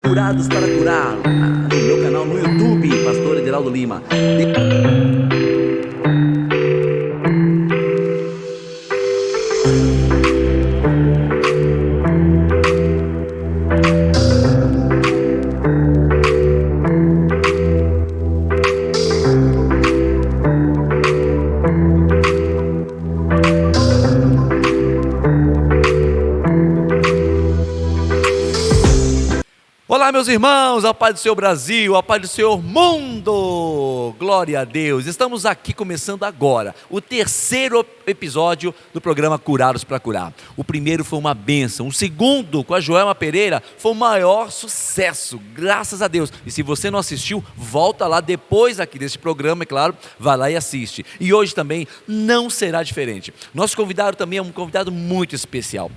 Curados para Curar, no meu canal no YouTube, Pastor Ederaldo Lima. Olá, meus irmãos, a paz do Senhor Brasil, a paz do Senhor mundo, glória a Deus. Estamos aqui começando agora o terceiro episódio do programa Curados para Curar. O primeiro foi uma bênção, o segundo, com a Joelma Pereira, foi o maior sucesso, graças a Deus. E se você não assistiu, volta lá depois aqui desse programa, é claro, vai lá e assiste. E hoje também não será diferente. Nosso convidado também é um convidado muito especial.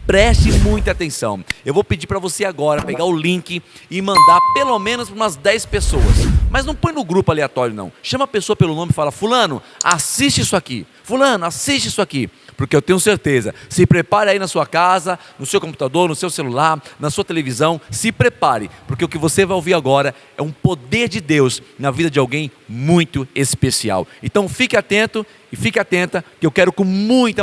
Preste muita atenção. Eu vou pedir para você agora pegar o link e mandar pelo menos para umas 10 pessoas. Mas não põe no grupo aleatório não. Chama a pessoa pelo nome e fala: fulano, assiste isso aqui. Fulano, assiste isso aqui. Porque eu tenho certeza, se prepare aí na sua casa, no seu computador, no seu celular, na sua televisão, se prepare, porque o que você vai ouvir agora é um poder de Deus na vida de alguém muito especial. Então fique atento e fique atenta, que eu quero com muita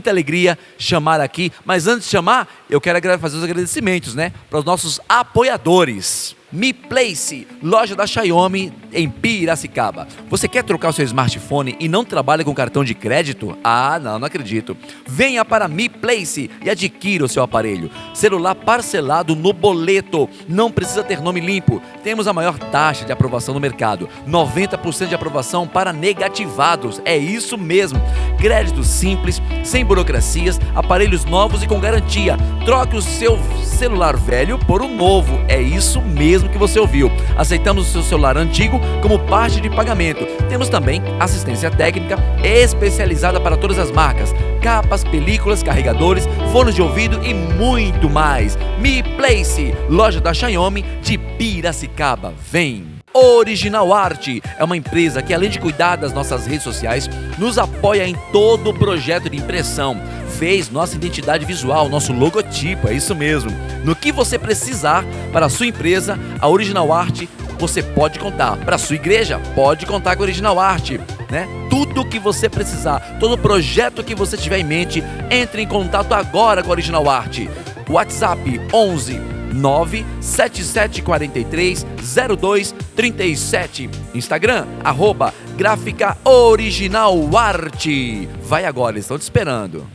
alegria chamar aqui. Mas antes de chamar, eu quero fazer os agradecimentos, para os nossos apoiadores. Mi Place, loja da Xiaomi em Piracicaba. Você quer trocar o seu smartphone e não trabalha com cartão de crédito? Ah, não acredito. Venha para Mi Place e adquira o seu aparelho. Celular parcelado no boleto, não precisa ter nome limpo. Temos a maior taxa de aprovação no mercado, 90% de aprovação para negativados. É isso mesmo. Créditos simples, sem burocracias, aparelhos novos e com garantia. Troque o seu celular velho por um novo. É isso mesmo que você ouviu. Aceitamos o seu celular antigo como parte de pagamento. Temos também assistência técnica especializada para todas as marcas: capas, películas, carregadores, fones de ouvido e muito mais. Mi Place, loja da Xiaomi de Piracicaba. Vem! Original Art é uma empresa que, além de cuidar das nossas redes sociais, nos apoia em todo o projeto de impressão. Fez nossa identidade visual, nosso logotipo, é isso mesmo. No que você precisar para a sua empresa, a Original Art você pode contar. Para a sua igreja, pode contar com a Original Art, Tudo o que você precisar, todo projeto que você tiver em mente, entre em contato agora com a Original Art. WhatsApp 11 97743 0237. Instagram, @Gráfica Original Art. Vai agora, eles estão te esperando.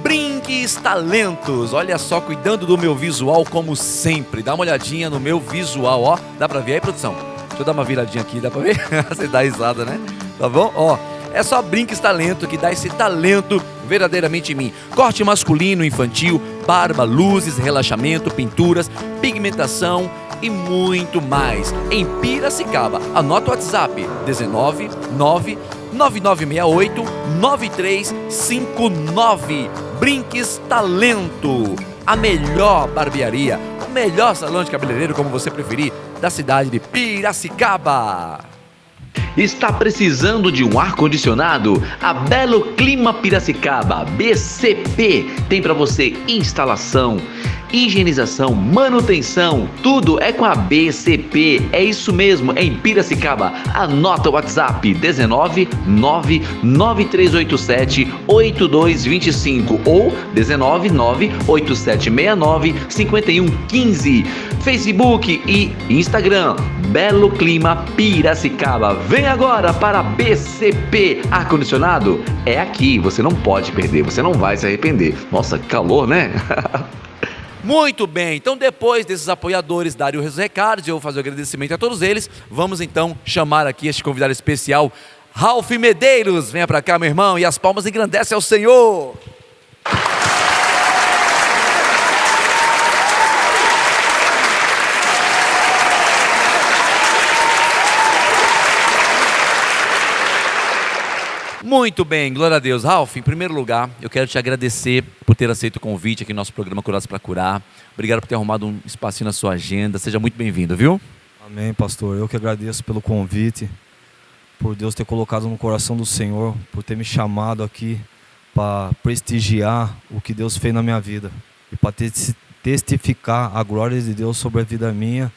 Brinques Talentos, olha só, cuidando do meu visual como sempre. Dá uma olhadinha no meu visual, ó. Dá pra ver aí, produção? Deixa eu dar uma viradinha aqui, dá pra ver? Você dá risada, né? Tá bom? Ó, é só Brinques Talento que dá esse talento verdadeiramente em mim. Corte masculino, infantil, barba, luzes, relaxamento, pinturas, pigmentação e muito mais. Em Piracicaba, anota o WhatsApp 19 9968 9359. Brinques Talento, a melhor barbearia, o melhor salão de cabeleireiro, como você preferir, da cidade de Piracicaba. Está precisando de um ar-condicionado? A Belo Clima Piracicaba, BCP, tem para você instalação, higienização, manutenção, tudo é com a BCP. É isso mesmo, é em Piracicaba. Anota o WhatsApp 19 99387 8225 ou 19 98769 5115. Facebook e Instagram, Belo Clima Piracicaba. Vem agora para BCP. Ar-condicionado é aqui, você não pode perder, você não vai se arrepender. Nossa, que calor, né? Muito bem, então depois desses apoiadores darem os recados, eu vou fazer o agradecimento a todos eles. Vamos então chamar aqui este convidado especial, Ralph Medeiros. Venha para cá, meu irmão, e as palmas engrandecem ao Senhor. Muito bem, glória a Deus. Ralph, em primeiro lugar, eu quero te agradecer por ter aceito o convite aqui no nosso programa Curados para Curar. Obrigado por ter arrumado um espacinho na sua agenda. Seja muito bem-vindo, viu? Amém, pastor. Eu que agradeço pelo convite, por Deus ter colocado no coração do Senhor, por ter me chamado aqui para prestigiar o que Deus fez na minha vida e para testificar a glória de Deus sobre a vida minha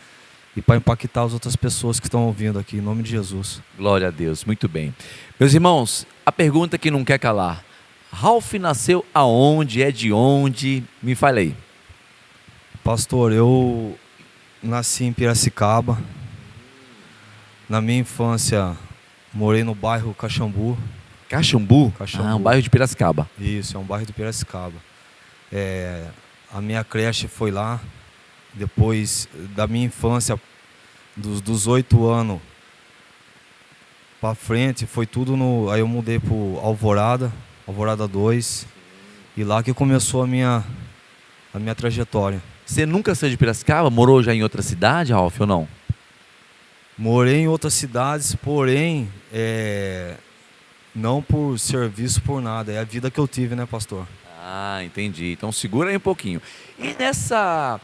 e para impactar as outras pessoas que estão ouvindo aqui, em nome de Jesus. Glória a Deus, muito bem. Meus irmãos, a pergunta que não quer calar. Ralph nasceu aonde? É de onde? Me fale aí. Pastor, eu nasci em Piracicaba. Na minha infância, morei no bairro Caxambu. Caxambu? Caxambu. Ah, um bairro de Piracicaba. Isso, é um bairro de Piracicaba. A minha creche foi lá. Depois da minha infância, dos 8 anos para frente, foi tudo no... Aí eu mudei para Alvorada 2. E lá que começou a minha trajetória. Você nunca saiu de Piracicaba? Morou já em outra cidade, Ralph, ou não? Morei em outras cidades, porém, não por serviço, por nada. É a vida que eu tive, né, pastor? Ah, entendi. Então segura aí um pouquinho. E nessa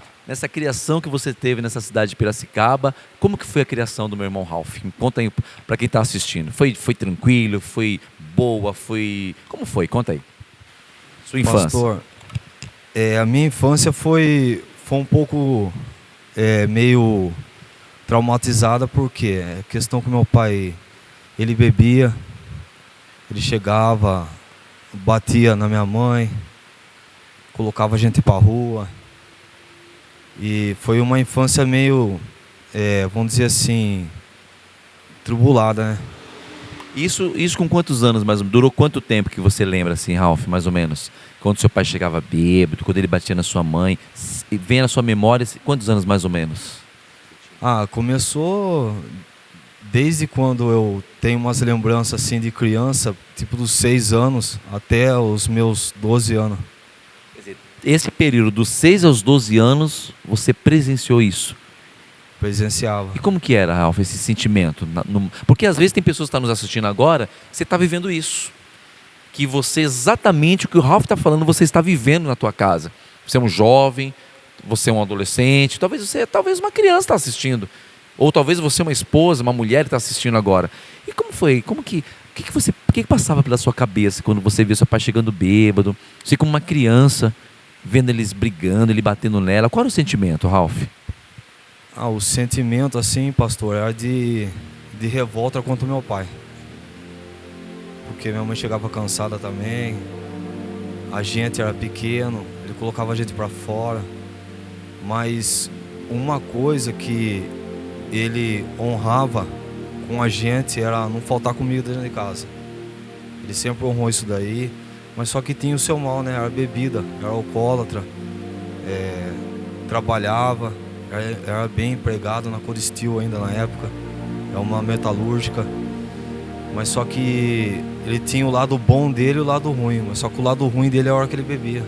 criação que você teve nessa cidade de Piracicaba, como que foi a criação do meu irmão Ralph? Conta aí para quem está assistindo. Foi tranquilo? Foi boa? Como foi? Conta aí. Sua infância. Pastor, a minha infância foi um pouco meio traumatizada, porque a questão que meu pai, ele bebia, ele chegava, batia na minha mãe, colocava a gente pra rua. E foi uma infância meio, vamos dizer assim, tribulada, né? Isso com quantos anos, mais ou menos? Durou quanto tempo que você lembra, assim, Ralph, mais ou menos? Quando seu pai chegava bêbado, quando ele batia na sua mãe, vem na sua memória, quantos anos mais ou menos? Começou desde quando eu tenho umas lembranças assim de criança, tipo dos 6 anos até os meus 12 anos. Quer dizer, esse período dos 6 aos 12 anos, você presenciou isso? Presenciava. E como que era, Ralph, esse sentimento? Porque às vezes tem pessoas que estão nos assistindo agora, você está vivendo isso. Que você, exatamente o que o Ralph está falando, você está vivendo na tua casa. Você é um jovem, você é um adolescente, talvez uma criança está assistindo. Ou talvez você é uma esposa, uma mulher que está assistindo agora. E como foi? O que passava pela sua cabeça quando você viu seu pai chegando bêbado? Você como uma criança, vendo eles brigando, ele batendo nela. Qual era o sentimento, Ralph? O sentimento, assim, pastor, era de revolta contra o meu pai. Porque minha mãe chegava cansada também, a gente era pequeno, ele colocava a gente para fora. Mas uma coisa que ele honrava com a gente era não faltar comida dentro de casa. Ele sempre honrou isso daí, mas só que tinha o seu mal, né? Era bebida, era alcoólatra, trabalhava, era bem empregado na Coristil ainda na época, é uma metalúrgica. Mas só que ele tinha o lado bom dele e o lado ruim, mas só que o lado ruim dele é a hora que ele bebia.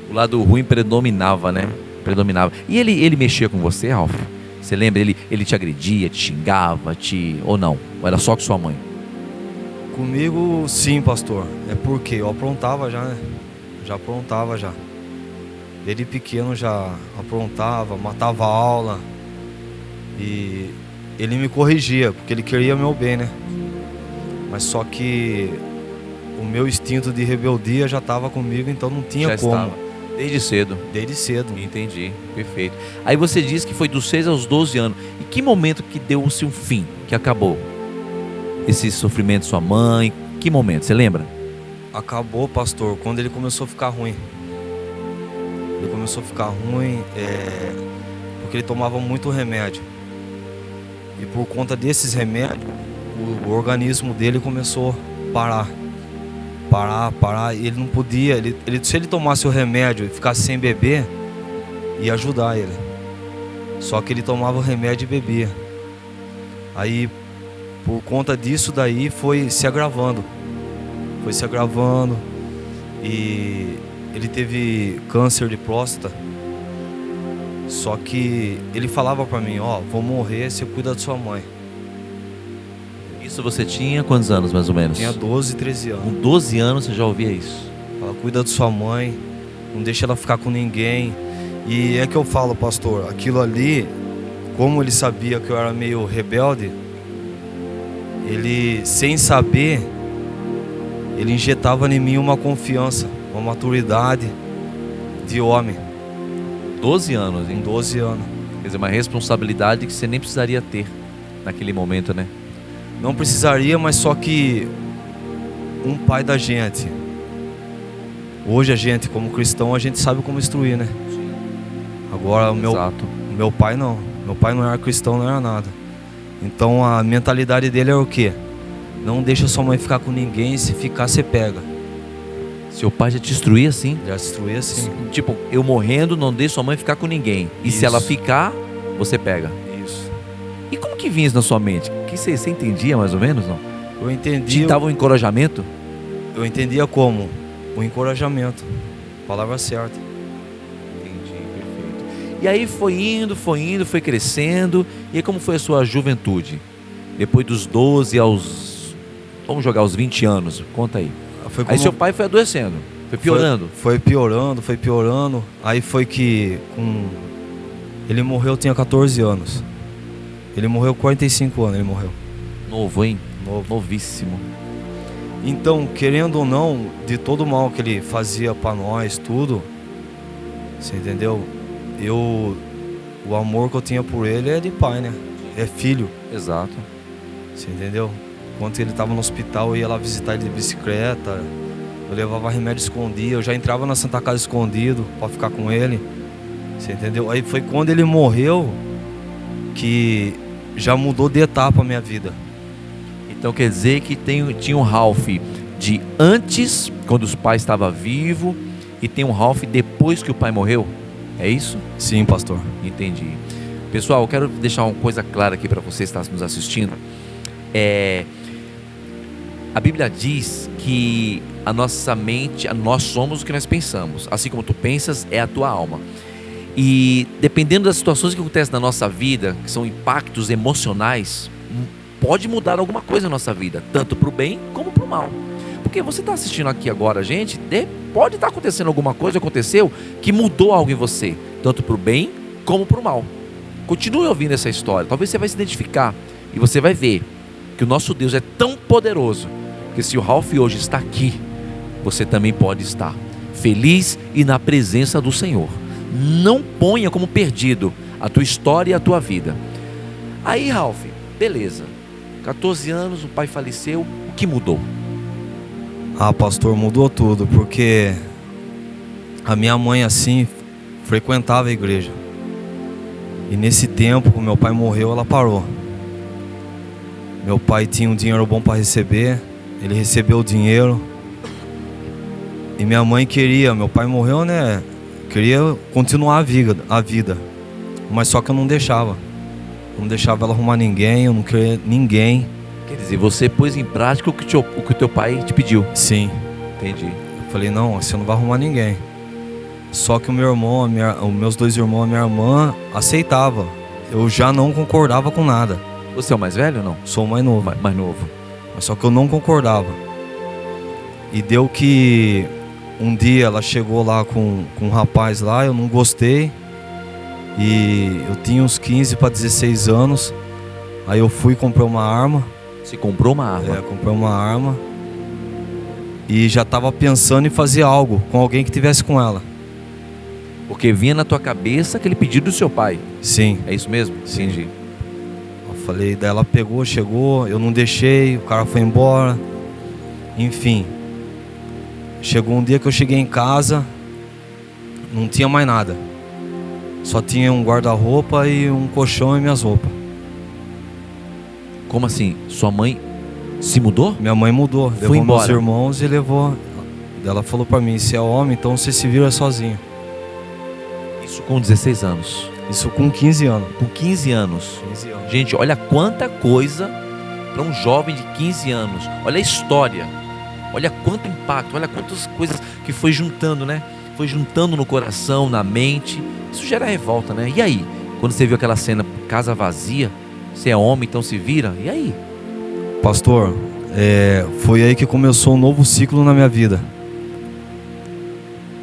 O lado ruim predominava, né? Predominava. E ele mexia com você, Ralph? Você lembra? Ele te agredia, te xingava, ou não? Ou era só com sua mãe? Comigo, sim, pastor. É porque eu aprontava já, né? Já aprontava já. Desde pequeno já aprontava, matava a aula. E ele me corrigia, porque ele queria meu bem, né? Mas só que o meu instinto de rebeldia já estava comigo, então não tinha já como. Estava. Desde cedo? Desde cedo. Entendi, perfeito. Aí você disse que foi dos 6 aos 12 anos. E que momento que deu-se um fim, que acabou? Esse sofrimento de sua mãe, que momento, você lembra? Acabou, pastor, quando ele começou a ficar ruim. Ele começou a ficar ruim porque ele tomava muito remédio. E por conta desses remédios, o organismo dele começou a parar, e ele não podia, se ele tomasse o remédio e ficasse sem beber, ia ajudar ele. Só que ele tomava o remédio e bebia. Aí, por conta disso daí, foi se agravando, e ele teve câncer de próstata. Só que ele falava pra mim, vou morrer, você cuida da sua mãe. Isso você tinha quantos anos, mais ou menos? Tinha 12, 13 anos. Com 12 anos você já ouvia isso? Ela cuida da sua mãe, não deixa ela ficar com ninguém. E é que eu falo, pastor, aquilo ali, como ele sabia que eu era meio rebelde, ele, sem saber, ele injetava em mim uma confiança, uma maturidade de homem. 12 anos, Com hein? 12 anos. Quer dizer, uma responsabilidade que você nem precisaria ter naquele momento, né? Não precisaria, mas só que um pai da gente. Hoje a gente, como cristão, a gente sabe como instruir, né? Agora o Exato. meu pai não. Meu pai não era cristão, não era nada. Então a mentalidade dele era o quê? Não deixa sua mãe ficar com ninguém, se ficar você pega. Seu pai já te instruía assim? Já instruir assim. Tipo, eu morrendo, não deixe sua mãe ficar com ninguém. E se Isso. ela ficar, você pega. Isso. E como que vinha isso na sua mente? Que você entendia mais ou menos, não? Eu Te entendi. dava um encorajamento? Eu entendia como? O encorajamento. Palavra certa. Entendi, perfeito. E aí foi indo, foi crescendo. E aí como foi a sua juventude? Depois dos 12 aos... Vamos jogar os 20 anos. Conta aí. Foi Aí seu pai foi adoecendo, foi piorando. Foi piorando. Aí foi que ele morreu, eu tinha 14 anos. Ele morreu com 45 anos, ele morreu. Novo, hein? Novo. Novíssimo. Então, querendo ou não, de todo o mal que ele fazia pra nós, tudo, você entendeu? O amor que eu tinha por ele é de pai, né? É filho, Exato. você entendeu? Quando ele tava no hospital, eu ia lá visitar ele de bicicleta, eu levava remédio escondido, eu já entrava na Santa Casa escondido pra ficar com ele, você entendeu? Aí foi quando ele morreu que já mudou de etapa a minha vida. Então quer dizer que tinha um Ralph de antes, quando os pais estavam vivos, e tem um Ralph depois que o pai morreu? É isso? Sim, pastor. Entendi. Pessoal, eu quero deixar uma coisa clara aqui para você que está nos assistindo. A Bíblia diz que a nossa mente, nós somos o que nós pensamos. Assim como tu pensas, é a tua alma. E dependendo das situações que acontecem na nossa vida, que são impactos emocionais, pode mudar alguma coisa na nossa vida, tanto para o bem como para o mal. Porque você está assistindo aqui agora, gente, pode estar acontecendo alguma coisa, aconteceu, que mudou algo em você, tanto para o bem como para o mal. Continue ouvindo essa história, talvez você vai se identificar e você vai ver que o nosso Deus é tão poderoso, que se o Ralph hoje está aqui, você também pode estar feliz e na presença do Senhor. Não ponha como perdido a tua história e a tua vida. Aí, Ralph, beleza, 14 anos, o pai faleceu, o que mudou? Ah, pastor, mudou tudo, porque a minha mãe, assim, frequentava a igreja. E nesse tempo, quando meu pai morreu, ela parou. Meu pai tinha um dinheiro bom para receber, ele recebeu o dinheiro. E minha mãe queria, meu pai morreu, né? Queria continuar a vida. Mas só que eu não deixava. Eu não deixava ela arrumar ninguém, eu não queria ninguém. Quer dizer, você pôs em prática o que o teu pai te pediu. Sim. Entendi. Eu falei, não, você não vai arrumar ninguém. Só que o meu irmão, os meus dois irmãos, a minha irmã aceitava. Eu já não concordava com nada. Você é o mais velho ou não? Sou o mais novo. Mais novo. Mas só que eu não concordava. E deu que um dia ela chegou lá com um rapaz lá, eu não gostei. E eu tinha uns 15 para 16 anos. Aí eu fui e comprei uma arma. Você comprou uma arma? Comprei uma arma. E já estava pensando em fazer algo com alguém que tivesse com ela. Porque vinha na tua cabeça aquele pedido do seu pai. Sim. É isso mesmo? Sim. Entendi. Eu falei, daí ela pegou, chegou, eu não deixei, o cara foi embora. Enfim. Chegou um dia que eu cheguei em casa, não tinha mais nada. Só tinha um guarda-roupa e um colchão e minhas roupas. Como assim? Sua mãe se mudou? Minha mãe mudou, Foi levou embora. meus irmãos e levou. Ela falou pra mim, se é homem, então você se vira sozinho. Isso com 16 anos. Isso com 15 anos. Com 15 anos. 15 anos. Gente, olha quanta coisa para um jovem de 15 anos. Olha a história. Olha quanto impacto, olha quantas coisas que foi juntando, né? Foi juntando no coração, na mente. Isso gera revolta, né? E aí? Quando você viu aquela cena, casa vazia, você é homem, então se vira. E aí? Pastor, foi aí que começou um novo ciclo na minha vida.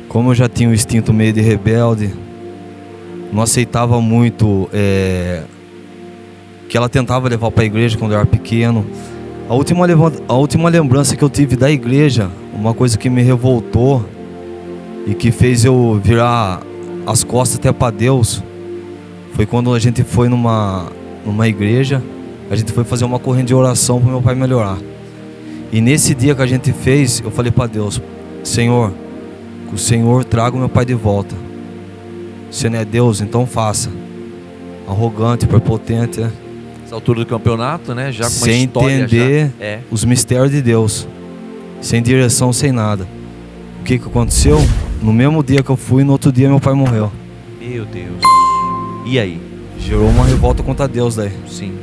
Como eu já tinha um instinto meio de rebelde, não aceitava muito que ela tentava levar para a igreja quando eu era pequeno. A última lembrança que eu tive da igreja, uma coisa que me revoltou e que fez eu virar as costas até para Deus foi quando a gente foi numa igreja, a gente foi fazer uma corrente de oração para meu pai melhorar. E nesse dia que a gente fez, eu falei para Deus: Senhor, que o Senhor traga o meu pai de volta. Se não é Deus, então faça. Arrogante, prepotente, né? Essa altura do campeonato, né? Já com uma sem história entender já. os mistérios de Deus, sem direção, sem nada. O que aconteceu? No mesmo dia que eu fui, no outro dia meu pai morreu. Meu Deus. E aí? Gerou uma revolta contra Deus daí. Sim.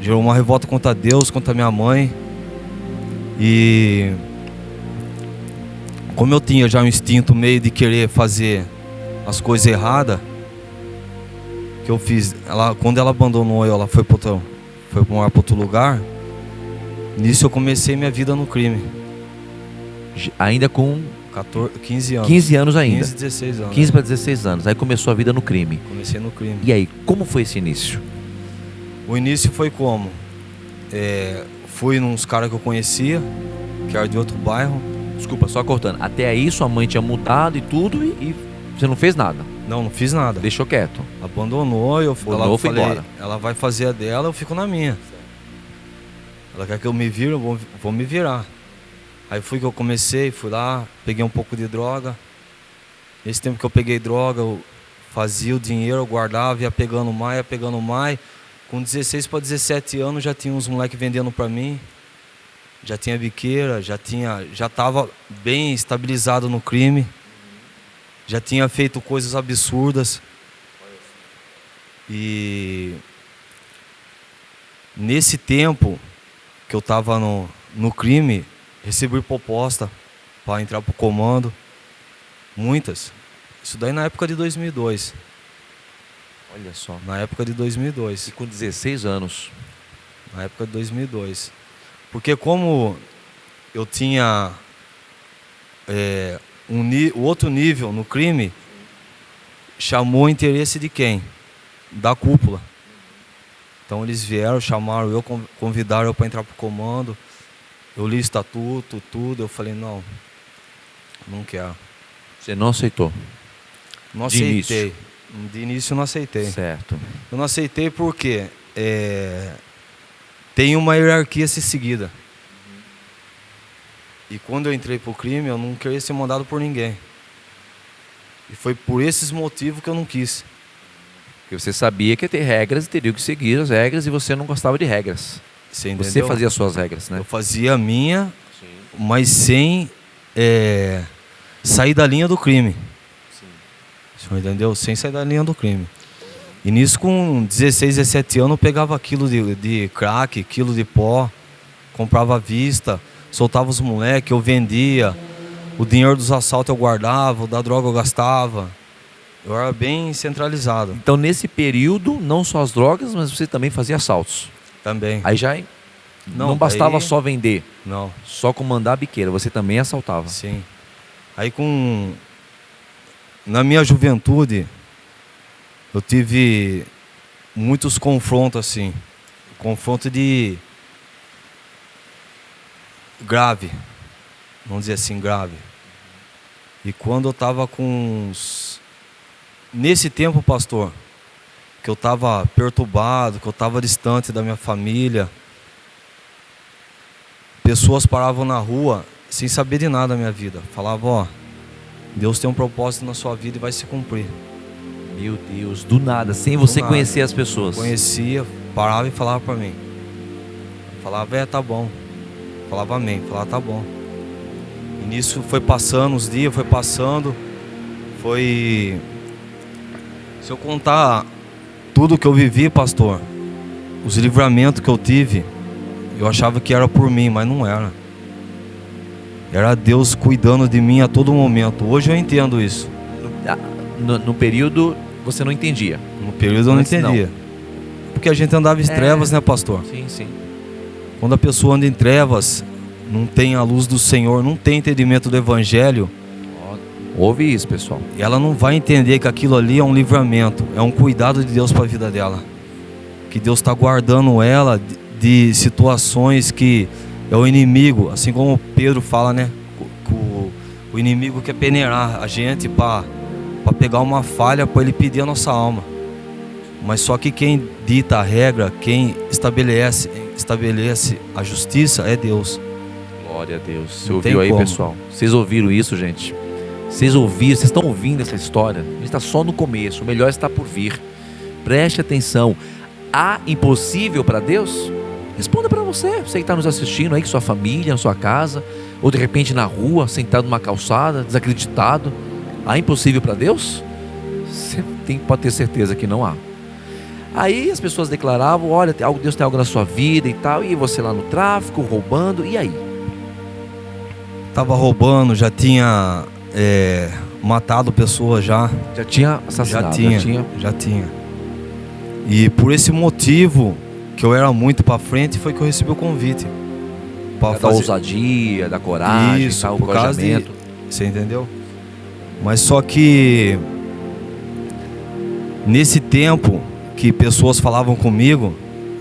Gerou uma revolta contra Deus, contra minha mãe. E como eu tinha já um instinto meio de querer fazer as coisas erradas, que eu fiz, quando ela abandonou eu, ela foi morar para outro lugar. Nisso eu comecei minha vida no crime. Ainda com 15 anos. 15 anos ainda. 15, 16 anos. 15 para 16 anos. Aí começou a vida no crime. Comecei no crime. E aí, como foi esse início? O início foi como? Fui nos caras que eu conhecia, que era de outro bairro. Desculpa, só cortando. Até aí sua mãe tinha mudado e tudo e você não fez nada? Não fiz nada. Deixou quieto? Abandonou, eu foi falei, embora. Ela vai fazer a dela, eu fico na minha. Ela quer que eu me vire, eu vou me virar. Aí fui que eu comecei, fui lá, peguei um pouco de droga. Nesse tempo que eu peguei droga, eu fazia o dinheiro, eu guardava, ia pegando mais. Com 16 para 17 anos já tinha uns moleques vendendo para mim. Já tinha biqueira, já estava bem estabilizado no crime. Já tinha feito coisas absurdas. E nesse tempo que eu estava no crime, recebi proposta para entrar pro comando. Muitas. Isso daí na época de 2002. Olha só. Na época de 2002. E com 16 anos. Na época de 2002. Porque como eu tinha o outro nível no crime, chamou o interesse de quem? Da cúpula. Então eles vieram, chamaram eu, convidaram eu para entrar pro comando. Eu li estatuto, tudo. Eu falei, não quero. Você não aceitou? Não De aceitei. início? De início eu não aceitei. Certo. Eu não aceitei porque tem uma hierarquia a ser seguida. E quando eu entrei pro crime, eu não queria ser mandado por ninguém. E foi por esses motivos que eu não quis. Porque você sabia que ia ter regras e teria que seguir as regras e você não gostava de regras. Você entendeu? Você fazia as suas regras, né? Eu fazia a minha, Sim. mas sem sair da linha do crime. Sim. Você entendeu? Sem sair da linha do crime. E nisso, com 16, 17 anos, eu pegava quilo de crack, quilo de pó, comprava à vista, soltava os moleques, eu vendia. O dinheiro dos assaltos eu guardava, o da droga eu gastava. Eu era bem centralizado. Então, nesse período, não só as drogas, mas você também fazia assaltos. Também. Aí já não bastava só vender, Não. só comandar a biqueira, você também assaltava. Sim. Aí na minha juventude, eu tive muitos confrontos assim. Confronto de grave. Vamos dizer assim, grave. E quando eu estava nesse tempo, pastor, que eu estava perturbado, que eu estava distante da minha família, pessoas paravam na rua sem saber de nada da minha vida. Falavam, ó, Deus tem um propósito na sua vida e vai se cumprir. Meu Deus, do nada, sem você conhecer as pessoas. Conhecia, parava e falava para mim. Falava, tá bom. Falava amém, falava, tá bom. E nisso foi passando os dias, foi passando. Se eu contar tudo que eu vivi, pastor, os livramentos que eu tive, eu achava que era por mim, mas não era. Era Deus cuidando de mim a todo momento. Hoje eu entendo isso. No período, você não entendia? No período eu não entendia. Porque a gente andava em trevas, né, pastor? Sim, sim. Quando a pessoa anda em trevas, não tem a luz do Senhor, não tem entendimento do Evangelho, Ouve isso, pessoal. ela não vai entender que aquilo ali é um livramento, é um cuidado de Deus para a vida dela. Que Deus está guardando ela de situações que é o inimigo, assim como Pedro fala, né? O inimigo quer peneirar a gente para pegar uma falha para ele pedir a nossa alma. Mas só que quem dita a regra, quem estabelece a justiça é Deus. Glória a Deus. Você Não ouviu tem aí, como. pessoal? Vocês ouviram isso, gente? Vocês ouviram, vocês estão ouvindo essa história? A gente está só no começo, o melhor está por vir. Preste atenção. Há impossível para Deus? Responda para você que está nos assistindo aí, com sua família, na sua casa, ou de repente na rua, sentado numa calçada, desacreditado. Há impossível para Deus? Você pode ter certeza que não há. Aí as pessoas declaravam, olha, Deus tem algo na sua vida e tal, e você lá no tráfico, roubando, e aí? Tava roubando, já tinha matado pessoas já. Já tinha assassinado? Já tinha. E por esse motivo, que eu era muito para frente, foi que eu recebi o convite. Da ousadia, da coragem, isso, o por causa encorajamento. Você entendeu? Mas só que nesse tempo que pessoas falavam comigo,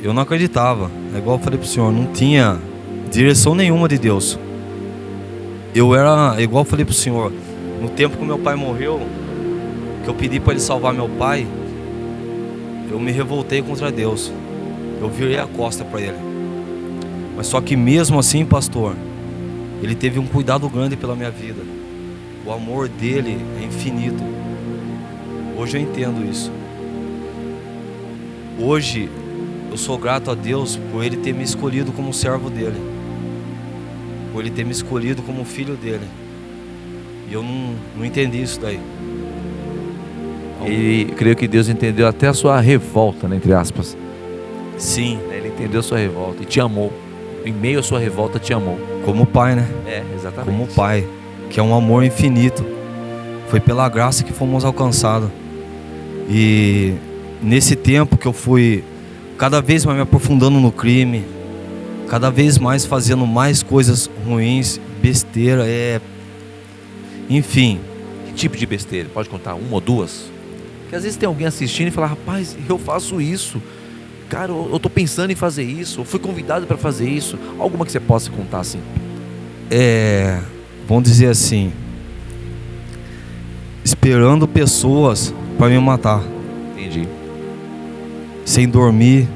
eu não acreditava. É igual eu falei pro senhor, não tinha direção nenhuma de Deus. Eu era, igual eu falei pro senhor, no tempo que meu pai morreu, que eu pedi para ele salvar meu pai, eu me revoltei contra Deus. Eu virei a costa para ele. Mas só que mesmo assim, pastor, ele teve um cuidado grande pela minha vida. O amor dele é infinito. Hoje eu entendo isso. Hoje eu sou grato a Deus por ele ter me escolhido como servo dele, por ele ter me escolhido como filho dele. E eu não entendi isso daí. E creio que Deus entendeu até a sua revolta, né, entre aspas. Sim. Ele entendeu a sua revolta e te amou. Em meio à sua revolta, te amou. Como pai, né? É, exatamente. Como pai, que é um amor infinito. Foi pela graça que fomos alcançados. E nesse tempo que eu fui cada vez mais me aprofundando no crime, cada vez mais fazendo mais coisas ruins, besteira, enfim. Que tipo de besteira? Pode contar uma ou duas? Porque às vezes tem alguém assistindo e fala, rapaz, eu faço isso. Cara, eu tô pensando em fazer isso. Eu fui convidado para fazer isso. Alguma que você possa contar assim? Vamos dizer assim, esperando pessoas para me matar. Entendi. Sem dormir,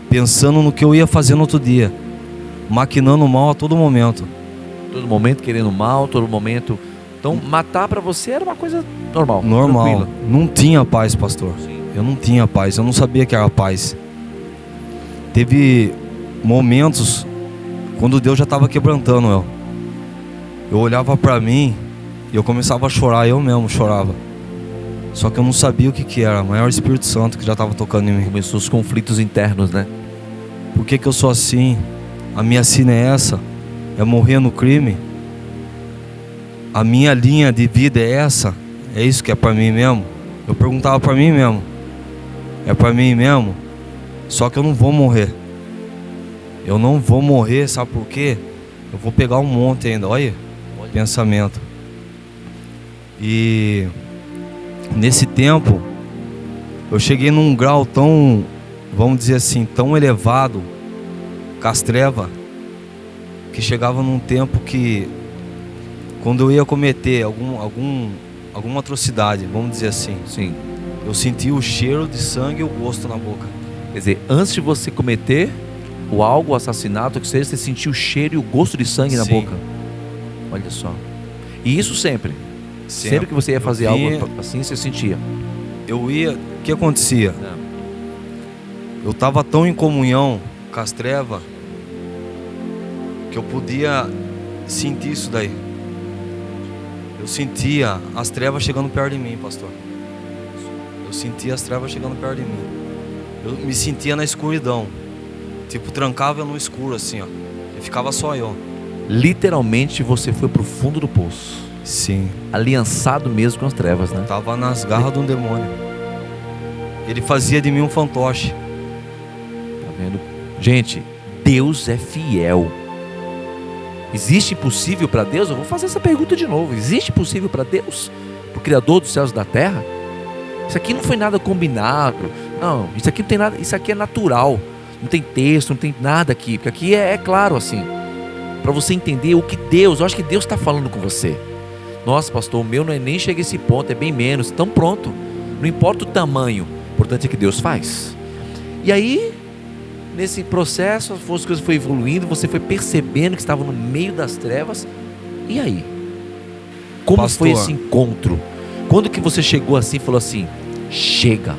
pensando no que eu ia fazer no outro dia, maquinando mal a todo momento. Todo momento querendo mal, todo momento. Então, matar para você era uma coisa normal. Normal. Tranquila. Não tinha paz, pastor. Sim. Eu não tinha paz, eu não sabia que era paz. Teve momentos quando Deus já estava quebrantando eu olhava para mim e eu começava a chorar, eu mesmo chorava. Só que eu não sabia o que era, o maior Espírito Santo que já estava tocando em mim. Começou os conflitos internos, né? Por que eu sou assim? A minha sina é essa? É morrer no crime? A minha linha de vida é essa? É isso que é para mim mesmo? Eu perguntava para mim mesmo. É para mim mesmo? Só que eu não vou morrer. Eu não vou morrer, sabe por quê? Eu vou pegar um monte ainda, olha. Pensamento. E nesse tempo eu cheguei num grau tão, vamos dizer assim, tão elevado, com as trevas, que chegava num tempo que quando eu ia cometer alguma atrocidade, vamos dizer assim, Sim. eu sentia o cheiro de sangue e o gosto na boca. Quer dizer, antes de você cometer o assassinato, que seja, você sentiu o cheiro e o gosto de sangue na Sim. boca. Olha só. E isso sempre? Sempre que você ia fazer Eu vinha- algo assim, você sentia? Eu ia, o que acontecia? Não. Eu estava tão em comunhão com as trevas que eu podia sentir isso daí. Eu sentia as trevas chegando perto de mim, pastor. Eu sentia as trevas chegando perto de mim. Eu me sentia na escuridão. Tipo, trancava no escuro assim, ó. E ficava só eu. Literalmente você foi pro fundo do poço. Sim. Aliançado mesmo com as trevas, né? Tava nas garras de um demônio. Ele fazia de mim um fantoche. Tá vendo? Gente, Deus é fiel. Existe impossível para Deus? Eu vou fazer essa pergunta de novo. Existe impossível para Deus? Para o Criador dos céus e da terra? Isso aqui não foi nada combinado. Não, isso aqui não tem nada. Isso aqui é natural. Não tem texto, não tem nada aqui. Porque aqui é claro assim. Para você entender o que Deus, eu acho que Deus está falando com você. Nossa, pastor, o meu não é nem chega a esse ponto, é bem menos. Então pronto, não importa o tamanho, o importante é que Deus faz. E aí, nesse processo, as coisas foram evoluindo, você foi percebendo que estava no meio das trevas. E aí? Como Pastor, foi esse encontro? Quando que você chegou assim e falou assim, chega?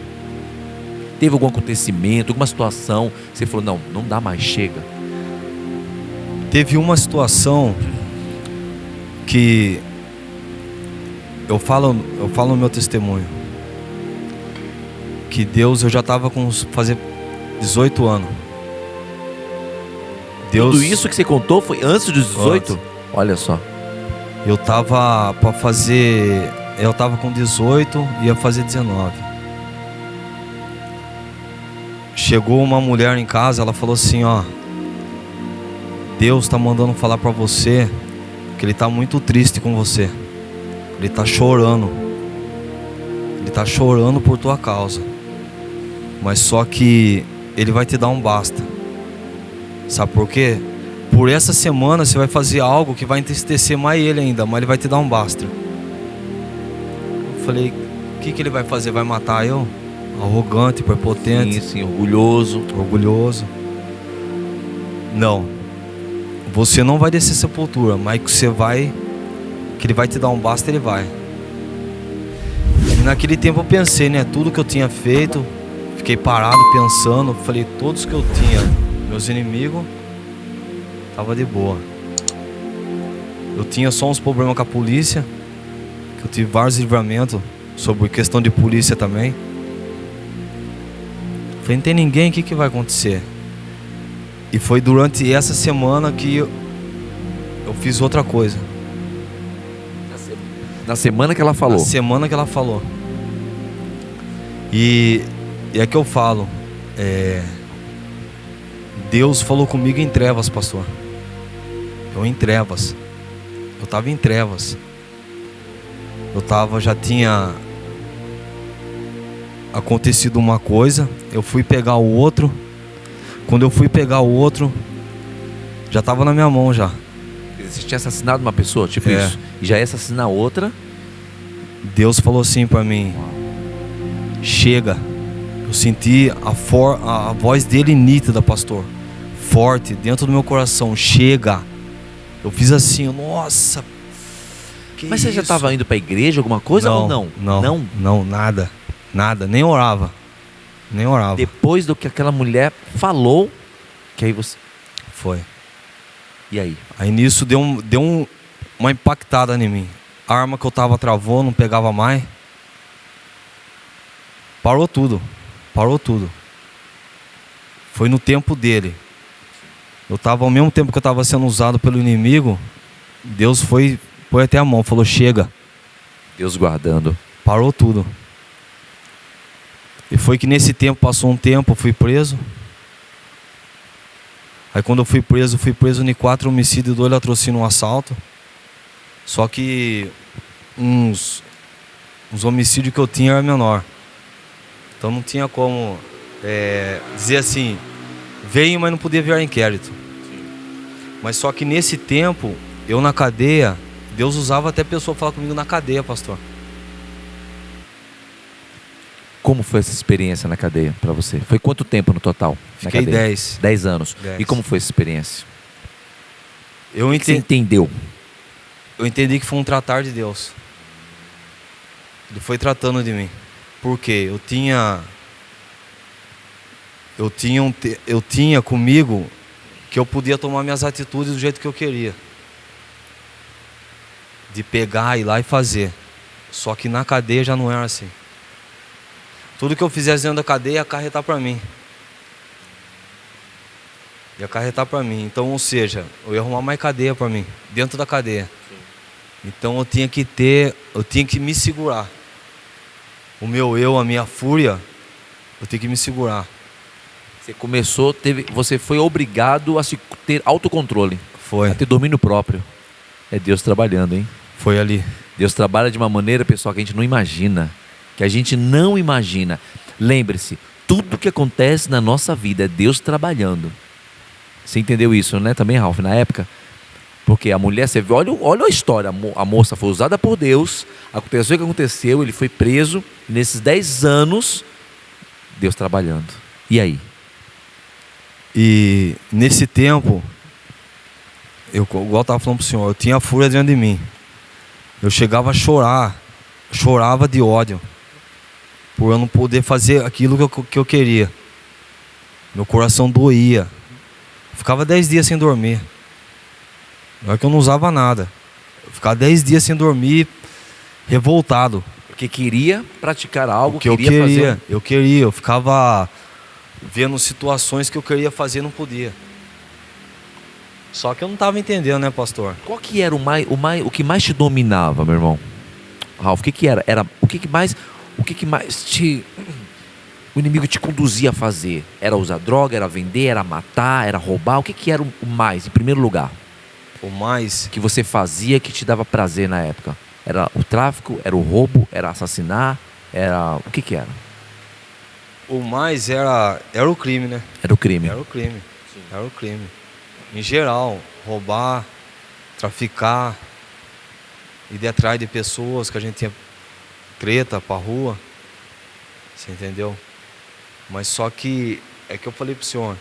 Teve algum acontecimento, alguma situação, você falou, não dá mais, chega? Teve uma situação que eu falo no meu testemunho, que Deus, eu já estava com fazer 18 anos. Deus, tudo isso que você contou foi antes dos 18? Antes. Olha só. Eu tava para fazer, eu tava com 18, ia fazer 19. Chegou uma mulher em casa, ela falou assim, ó, Deus está mandando falar para você que Ele está muito triste com você. Ele está chorando. Ele está chorando por tua causa. Mas só que Ele vai te dar um basta. Sabe por quê? Por essa semana você vai fazer algo que vai entristecer mais Ele ainda, mas Ele vai te dar um basta. Eu falei, o que Ele vai fazer? Vai matar eu? Arrogante, prepotente. Sim, orgulhoso. Não. Você não vai descer sepultura, mas que Ele vai te dar um basta, Ele vai. E naquele tempo eu pensei, né, tudo que eu tinha feito, fiquei parado pensando, falei, todos que eu tinha, meus inimigos, tava de boa. Eu tinha só uns problemas com a polícia, que eu tive vários livramentos sobre questão de polícia também. Falei, não tem ninguém, o que vai acontecer? E foi durante essa semana que eu fiz outra coisa. Na semana que ela falou. Na semana que ela falou. E é que eu falo, Deus falou comigo em trevas, pastor. Eu em trevas. Eu estava em trevas. Já tinha acontecido uma coisa, eu fui pegar o outro. Quando eu fui pegar o outro, já estava na minha mão já. Você tinha assassinado uma pessoa, tipo isso, e já ia assassinar outra. Deus falou assim para mim, chega. Eu senti a voz dele nítida, pastor, forte, dentro do meu coração, chega. Eu fiz assim, nossa. Mas você já estava indo para a igreja, alguma coisa ou não? Não, nada, nem orava. Depois do que aquela mulher falou, que aí você... Foi. E aí? Aí nisso deu uma impactada em mim. A arma que eu tava travou, não pegava mais. Parou tudo. Foi no tempo dele. Ao mesmo tempo que eu estava sendo usado pelo inimigo, Deus foi até a mão, falou, chega. Deus guardando. Parou tudo. E foi que nesse tempo, passou um tempo, eu fui preso. Aí quando eu fui preso em 4 homicídios e 2 latrocínios, um assalto. Só que uns homicídios que eu tinha era menor. Então não tinha como dizer assim, veio, mas não podia virar inquérito. Mas só que nesse tempo, eu na cadeia, Deus usava até pessoa falar comigo na cadeia, pastor. Como foi essa experiência na cadeia para você? Foi quanto tempo no total? Fiquei 10. 10 anos. 10. E como foi essa experiência? O que você entendeu? Eu entendi que foi um tratar de Deus. Ele foi tratando de mim. Por quê? Eu tinha comigo que eu podia tomar minhas atitudes do jeito que eu queria. De pegar, ir lá e fazer. Só que na cadeia já não era assim. Tudo que eu fizesse dentro da cadeia ia acarretar para mim. Então, ou seja, eu ia arrumar mais cadeia para mim, dentro da cadeia. Sim. Então eu tinha que me segurar. A minha fúria, eu tinha que me segurar. Você foi obrigado a ter autocontrole. Foi. A ter domínio próprio. É Deus trabalhando, hein? Foi ali. Deus trabalha de uma maneira, pessoal, que a gente não imagina. Lembre-se, tudo que acontece na nossa vida é Deus trabalhando. Você entendeu isso, né? Também, Ralf, na época? Porque a mulher, você vê, olha a história, a moça foi usada por Deus, aconteceu o que aconteceu, ele foi preso, e nesses 10 anos, Deus trabalhando. E aí? E nesse tempo, igual eu estava falando para o senhor, eu tinha a fúria dentro de mim. Eu chegava a chorar, chorava de ódio, por eu não poder fazer aquilo que eu queria. Meu coração doía. Ficava 10 dias sem dormir. Não é que eu não usava nada. Eu ficava 10 dias sem dormir, revoltado. Porque queria praticar algo, que eu queria. Eu ficava vendo situações que eu queria fazer e não podia. Só que eu não estava entendendo, né, pastor? Qual que era o que mais te dominava, meu irmão? Ralf, o que era? O que mais o inimigo te conduzia a fazer? Era usar droga, era vender, era matar, era roubar? O que era o mais, em primeiro lugar? O mais que você fazia que te dava prazer na época? Era o tráfico, era o roubo, era assassinar, era... O que era? O mais era o crime, né? Era o crime. Era o crime. Sim. Era o crime. Em geral, roubar, traficar, ir atrás de pessoas que a gente tinha treta pra rua. Você entendeu? Mas só que, é que eu falei pro senhor,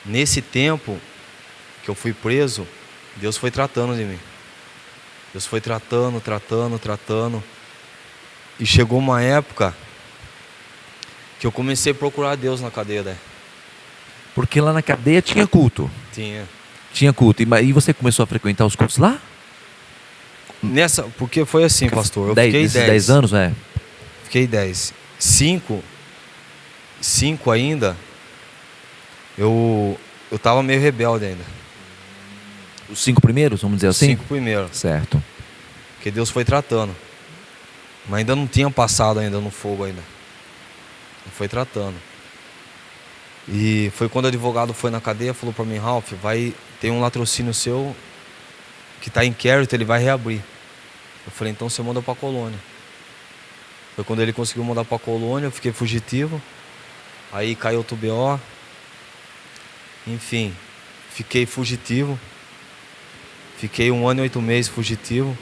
nesse tempo que eu fui preso, Deus foi tratando de mim. Deus foi tratando. E chegou uma época que eu comecei a procurar Deus na cadeia, né? Porque lá na cadeia tinha culto. Tinha culto. E você começou a frequentar os cultos lá? Porque foi assim, pastor. Eu fiquei 10 anos, né? Fiquei 10. 5 ainda, eu tava meio rebelde ainda. Os 5 primeiros, vamos dizer assim? 5 primeiros. Certo. Porque Deus foi tratando. Mas ainda não tinha passado ainda no fogo ainda. Ele foi tratando. E foi quando o advogado foi na cadeia, falou para mim, Ralf, tem um latrocínio seu que está em inquérito, ele vai reabrir. Eu falei, então você manda para a colônia. Foi quando ele conseguiu mandar para a colônia, eu fiquei fugitivo. Aí caiu outro BO. Enfim, fiquei fugitivo. Fiquei 1 ano e 8 meses fugitivo.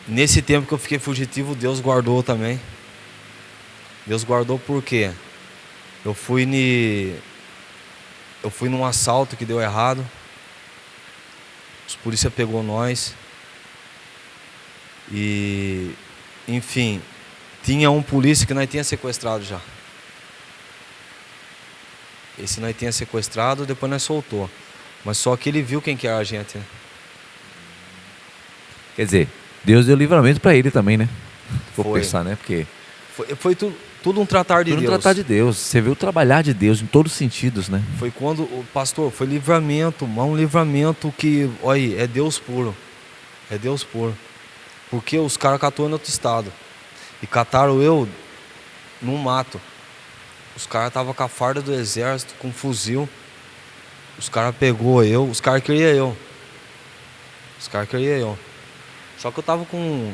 Nesse tempo que eu fiquei fugitivo, Deus guardou também. Deus guardou por quê? Eu fui num assalto que deu errado. Os polícia pegou nós. E, enfim, tinha um polícia que nós tinha sequestrado já. Esse nós tinha sequestrado, depois nós soltou. Mas só que ele viu quem que era a gente, né? Quer dizer, Deus deu livramento para ele também, né? Vou Foi. pensar, né? Porque foi tudo um tratar de tudo Deus. um tratar de Deus. Você viu o trabalhar de Deus em todos os sentidos, né? Foi quando, o pastor, foi livramento, um livramento que, olha, é Deus puro. É Deus puro. Porque os caras cataram em outro estado. E cataram eu num mato. Os caras estavam com a farda do exército, com um fuzil. Os caras pegou eu, os caras queriam eu. Só que eu tava com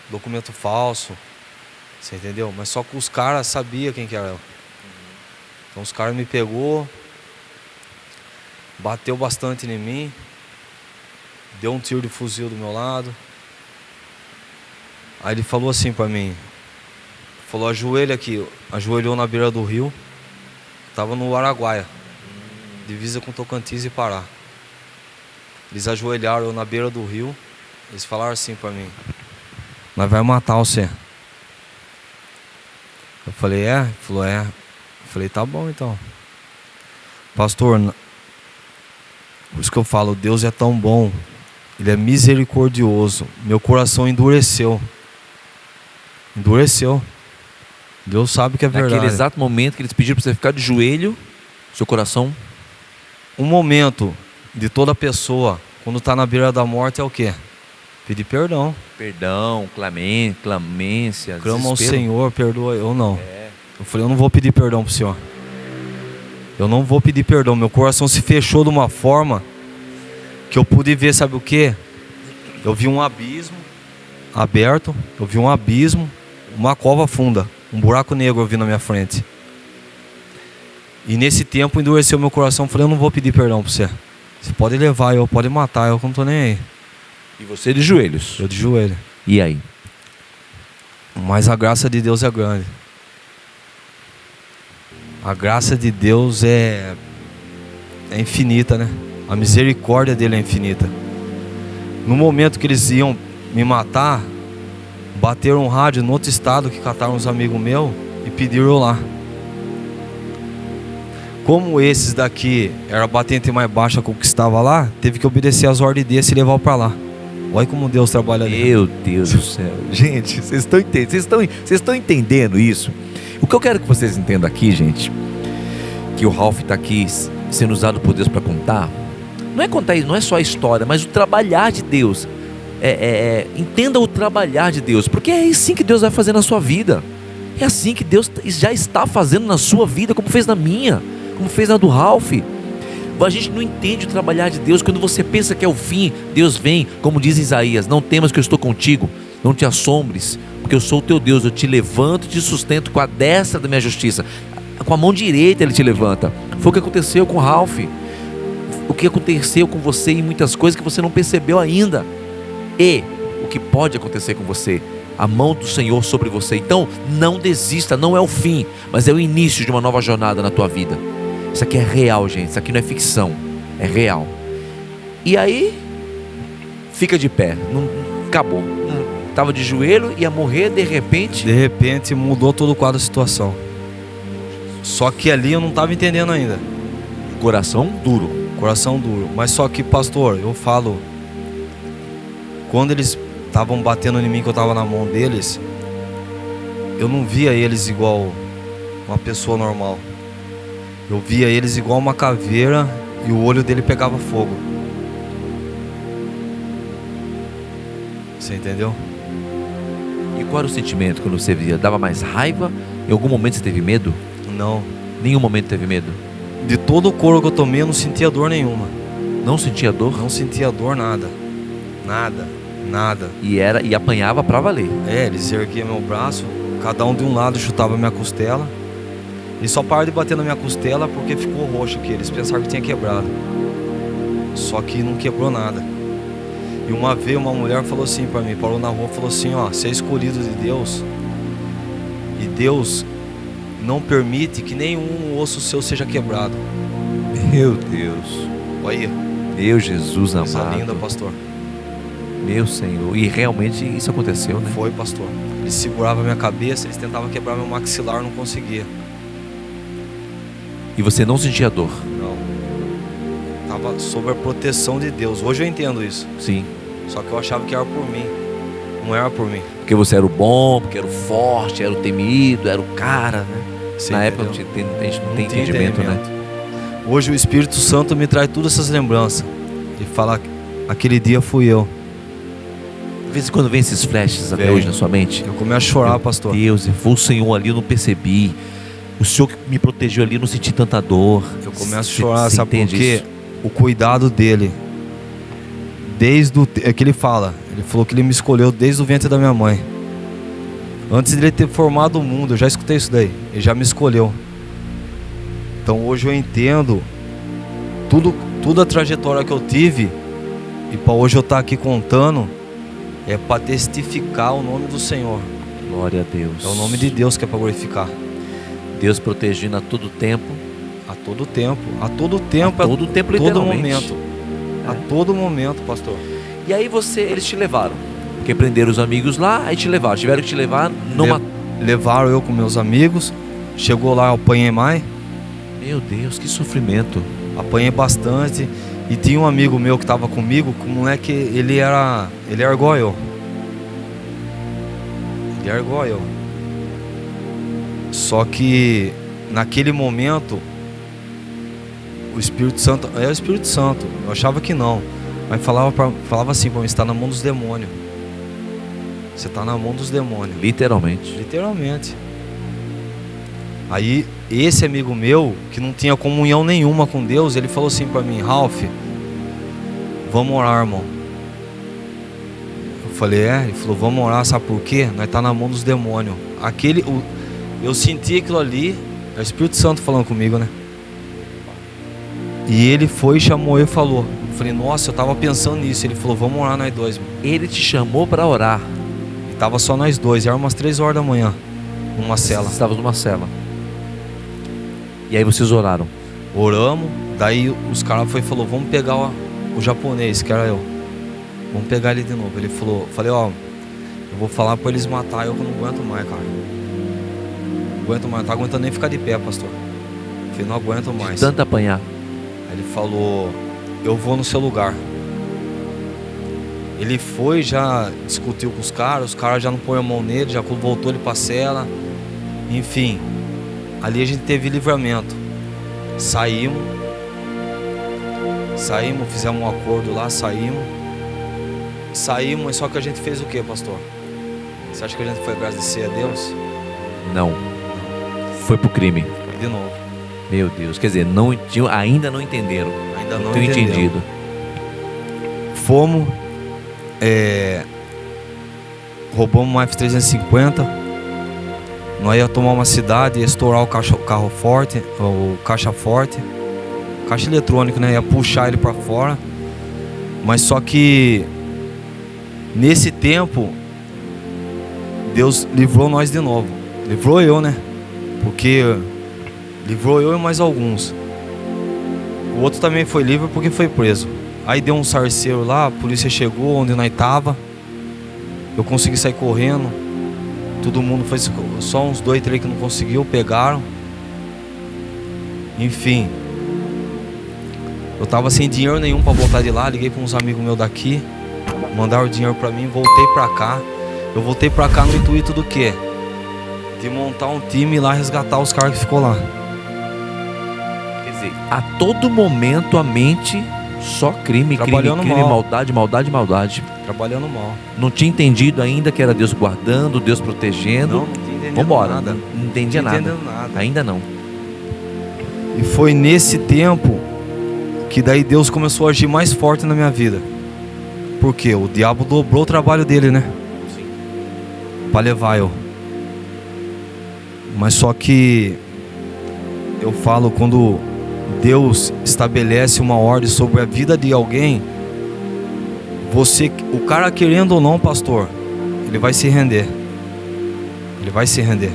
documento falso. Você entendeu? Mas só que os caras sabiam quem que era eu. Então os caras me pegou, bateu bastante em mim, deu um tiro de fuzil do meu lado. Aí ele falou assim pra mim, falou, ajoelha aqui, ajoelhou na beira do rio, tava no Araguaia, divisa com Tocantins e Pará. Eles ajoelharam na beira do rio, eles falaram assim pra mim, nós vai matar você. Eu falei, é? Ele falou, é. Eu falei, tá bom então. Pastor, por isso que eu falo, Deus é tão bom, Ele é misericordioso. Meu coração endureceu. Deus sabe que é verdade. Naquele exato momento que eles pediram para você ficar de joelho, seu coração... Um momento de toda pessoa, quando está na beira da morte, é o quê? Pedir perdão. Perdão, clemência, Clama ao desespero. Senhor, perdoa. Eu não. Eu falei, eu não vou pedir perdão pro Senhor. Eu não vou pedir perdão. Meu coração se fechou de uma forma que eu pude ver, sabe o quê? Eu vi um abismo aberto, eu vi um abismo, uma cova funda, um buraco negro eu vi na minha frente. E nesse tempo endureceu meu coração, eu falei, eu não vou pedir perdão para você. Você pode levar, eu pode matar, eu não tô nem aí. E você de joelhos. Eu de joelho. E aí? Mas a graça de Deus é grande. A graça de Deus é infinita, né? A misericórdia dele é infinita. No momento que eles iam me matar, bateram um rádio no outro estado que cataram uns amigos meus e pediram eu lá. Como esses daqui era a batente mais baixa que o que estava lá, teve que obedecer as ordens desse e levar para lá. Olha como Deus trabalha ali. Meu Deus do céu. Gente, vocês estão entendendo isso? O que eu quero que vocês entendam aqui, gente, que o Ralph está aqui sendo usado por Deus para contar, não é contar isso, não é só a história, mas o trabalhar de Deus. Entenda o trabalhar de Deus, porque é assim que Deus vai fazer na sua vida. É assim que Deus já está fazendo na sua vida, como fez na minha, como fez na do Ralph. A gente não entende o trabalhar de Deus. Quando você pensa que é o fim, Deus vem, como diz Isaías: não temas que eu estou contigo, não te assombres, porque eu sou o teu Deus, eu te levanto e te sustento com a destra da minha justiça. Com a mão direita Ele te levanta. Foi o que aconteceu com o Ralph, o que aconteceu com você em muitas coisas que você não percebeu ainda, e o que pode acontecer com você, a mão do Senhor sobre você. Então não desista, não é o fim, mas é o início de uma nova jornada na tua vida. Isso aqui é real, gente, isso aqui não é ficção, é real. E aí, fica de pé, não, acabou, estava de joelho, ia morrer, de repente mudou todo o quadro da situação. Só que ali eu não estava entendendo ainda. Coração duro. Mas só que, pastor, eu falo, quando eles estavam batendo em mim, que eu estava na mão deles, eu não via eles igual uma pessoa normal. Eu via eles igual uma caveira e o olho dele pegava fogo. Você entendeu? E qual era o sentimento quando você via? Dava mais raiva? Em algum momento você teve medo? Não. Nenhum momento teve medo? De todo o couro que eu tomei, eu não sentia dor nenhuma. Não sentia dor? Não sentia dor, nada. Nada. E apanhava pra valer. Eles erguiam meu braço, cada um de um lado chutava minha costela. Eles só pararam de bater na minha costela porque ficou roxo aqui. Eles pensaram que tinha quebrado. Só que não quebrou nada. E uma vez uma mulher falou assim pra mim, parou na rua e falou assim: ó, você é escolhido de Deus, e Deus não permite que nenhum osso seu seja quebrado. Meu Deus. Olha aí. Meu Jesus amado. Coisa linda, pastor. Meu Senhor. E realmente isso aconteceu, né? Foi, pastor. Eles seguravam a minha cabeça, eles tentavam quebrar meu maxilar, não conseguia. E você não sentia dor? Não. Estava sob a proteção de Deus. Hoje eu entendo isso. Sim. Só que eu achava que era por mim. Não era por mim. Porque você era o bom, porque era o forte, era o temido, era o cara, né? Você na entendeu? época a gente não tem entendimento, né? Hoje o Espírito Santo me traz todas essas lembranças. E fala, aquele dia fui eu. De vez em quando vem esses flashes até Vem. hoje na sua mente. Eu comecei a chorar, Meu pastor. Deus, foi o Senhor ali, eu não percebi. O Senhor que me protegeu ali, eu não senti tanta dor. Eu começo a chorar, Você sabe por entende quê? isso? O cuidado dele. Desde o... É que ele fala. Ele falou que ele me escolheu desde o ventre da minha mãe. Antes de ele ter formado o mundo, eu já escutei isso daí. Ele já me escolheu. Então hoje eu entendo tudo a trajetória que eu tive. E para hoje eu estar aqui contando, é para testificar o nome do Senhor. Glória a Deus. É o nome de Deus que é para glorificar. Deus protegendo a todo tempo. A todo tempo. A todo tempo. A todo tempo, todo literalmente. momento. A todo momento, pastor. E aí eles te levaram. Porque prenderam os amigos lá, aí te levaram. Tiveram que te levar numa... Levaram eu com meus amigos. Chegou lá, eu apanhei mais. Meu Deus, que sofrimento. Apanhei bastante. E tinha um amigo meu que estava comigo, que o moleque, ele era igual eu. Ele era igual eu. Só que naquele momento o Espírito Santo, é o Espírito Santo. Eu achava que não, mas falava assim para mim: você está na mão dos demônios. Você está na mão dos demônios. Literalmente. Literalmente. Aí esse amigo meu, que não tinha comunhão nenhuma com Deus, ele falou assim para mim: Ralph, vamos orar, irmão. Eu falei: Ele falou: vamos orar, sabe por quê? Nós tá na mão dos demônios. Eu senti aquilo ali, é o Espírito Santo falando comigo, né? E ele foi, chamou eu e falou. Eu falei, nossa, eu tava pensando nisso. Ele falou, vamos orar nós dois, mano. Ele te chamou para orar. E tava só nós dois, era umas 3 horas da manhã, numa cela. Vocês estavam numa cela. E aí vocês oraram. Oramos, daí os caras foi e falou, vamos pegar o japonês, que era eu. Vamos pegar ele de novo. Ele falou, falei, ó, eu vou falar pra eles matar eu que eu não aguento mais, cara. Não aguento mais, não tá aguentando nem ficar de pé, pastor. Eu falei, não aguento mais. Tanto apanhar. Aí ele falou, eu vou no seu lugar. Ele foi, já discutiu com os caras já não põem a mão nele, já voltou ele pra cela. Enfim, ali a gente teve livramento. Saímos, fizemos um acordo lá, saímos, mas só que a gente fez o que, pastor? Você acha que a gente foi agradecer a Deus? Não. Foi pro crime. De novo. Meu Deus, quer dizer, ainda não entenderam. Ainda não tenho entenderam. entendido. Fomos, roubamos uma F-350. Nós ia tomar uma cidade, ia estourar o carro forte, o caixa forte, caixa eletrônico, né? Ia puxar ele para fora. Mas só que nesse tempo Deus livrou nós de novo. Livrou eu, né? Porque livrou eu e mais alguns. O outro também foi livre porque foi preso. Aí deu um sarceiro lá, a polícia chegou onde nós tava. Eu consegui sair correndo. Todo mundo foi, só uns 2, 3 que não conseguiu, pegaram. Enfim, eu tava sem dinheiro nenhum pra voltar de lá. Liguei pra uns amigos meus daqui, mandaram o dinheiro pra mim, voltei pra cá. Eu voltei pra cá no intuito do quê? De montar um time e lá resgatar os caras que ficou lá. Quer dizer, a todo momento a mente só crime, Trabalhando crime, mal. maldade. Trabalhando mal. Não tinha entendido ainda que era Deus guardando, Deus protegendo. Não tinha entendido Vambora, nada. não entendia Não nada. entendendo nada. Ainda não. E foi nesse tempo que daí Deus começou a agir mais forte na minha vida. Porque o diabo dobrou o trabalho dele, né? Sim. Pra levar eu. Mas só que eu falo, quando Deus estabelece uma ordem sobre a vida de alguém, o cara querendo ou não, pastor, ele vai se render. Ele vai se render.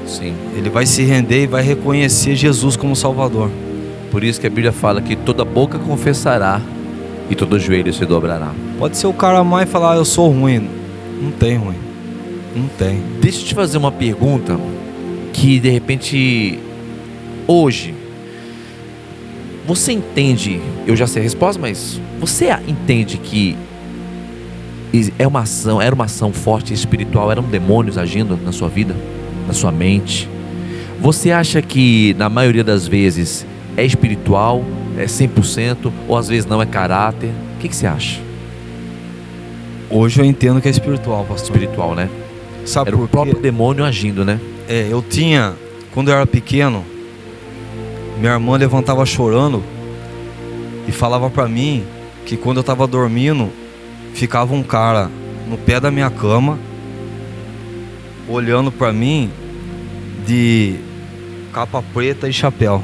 Sim. Ele vai se render e vai reconhecer Jesus como Salvador. Por isso que a Bíblia fala que toda boca confessará e todo joelho se dobrará. Pode ser o cara amar e falar, eu sou ruim. Não tem ruim. Não tem. Deixa eu te fazer uma pergunta que de repente hoje você entende, eu já sei a resposta, mas você entende que era uma ação forte espiritual, eram demônios agindo na sua vida, na sua mente? Você acha que na maioria das vezes é espiritual, é 100%, ou às vezes não, é caráter? O que você acha? Hoje eu entendo que é espiritual, pastor. Espiritual, né? Sabe Era por o quê? próprio demônio agindo, né? Eu tinha, quando eu era pequeno, minha irmã levantava chorando e falava pra mim que quando eu tava dormindo, ficava um cara no pé da minha cama, olhando pra mim de capa preta e chapéu.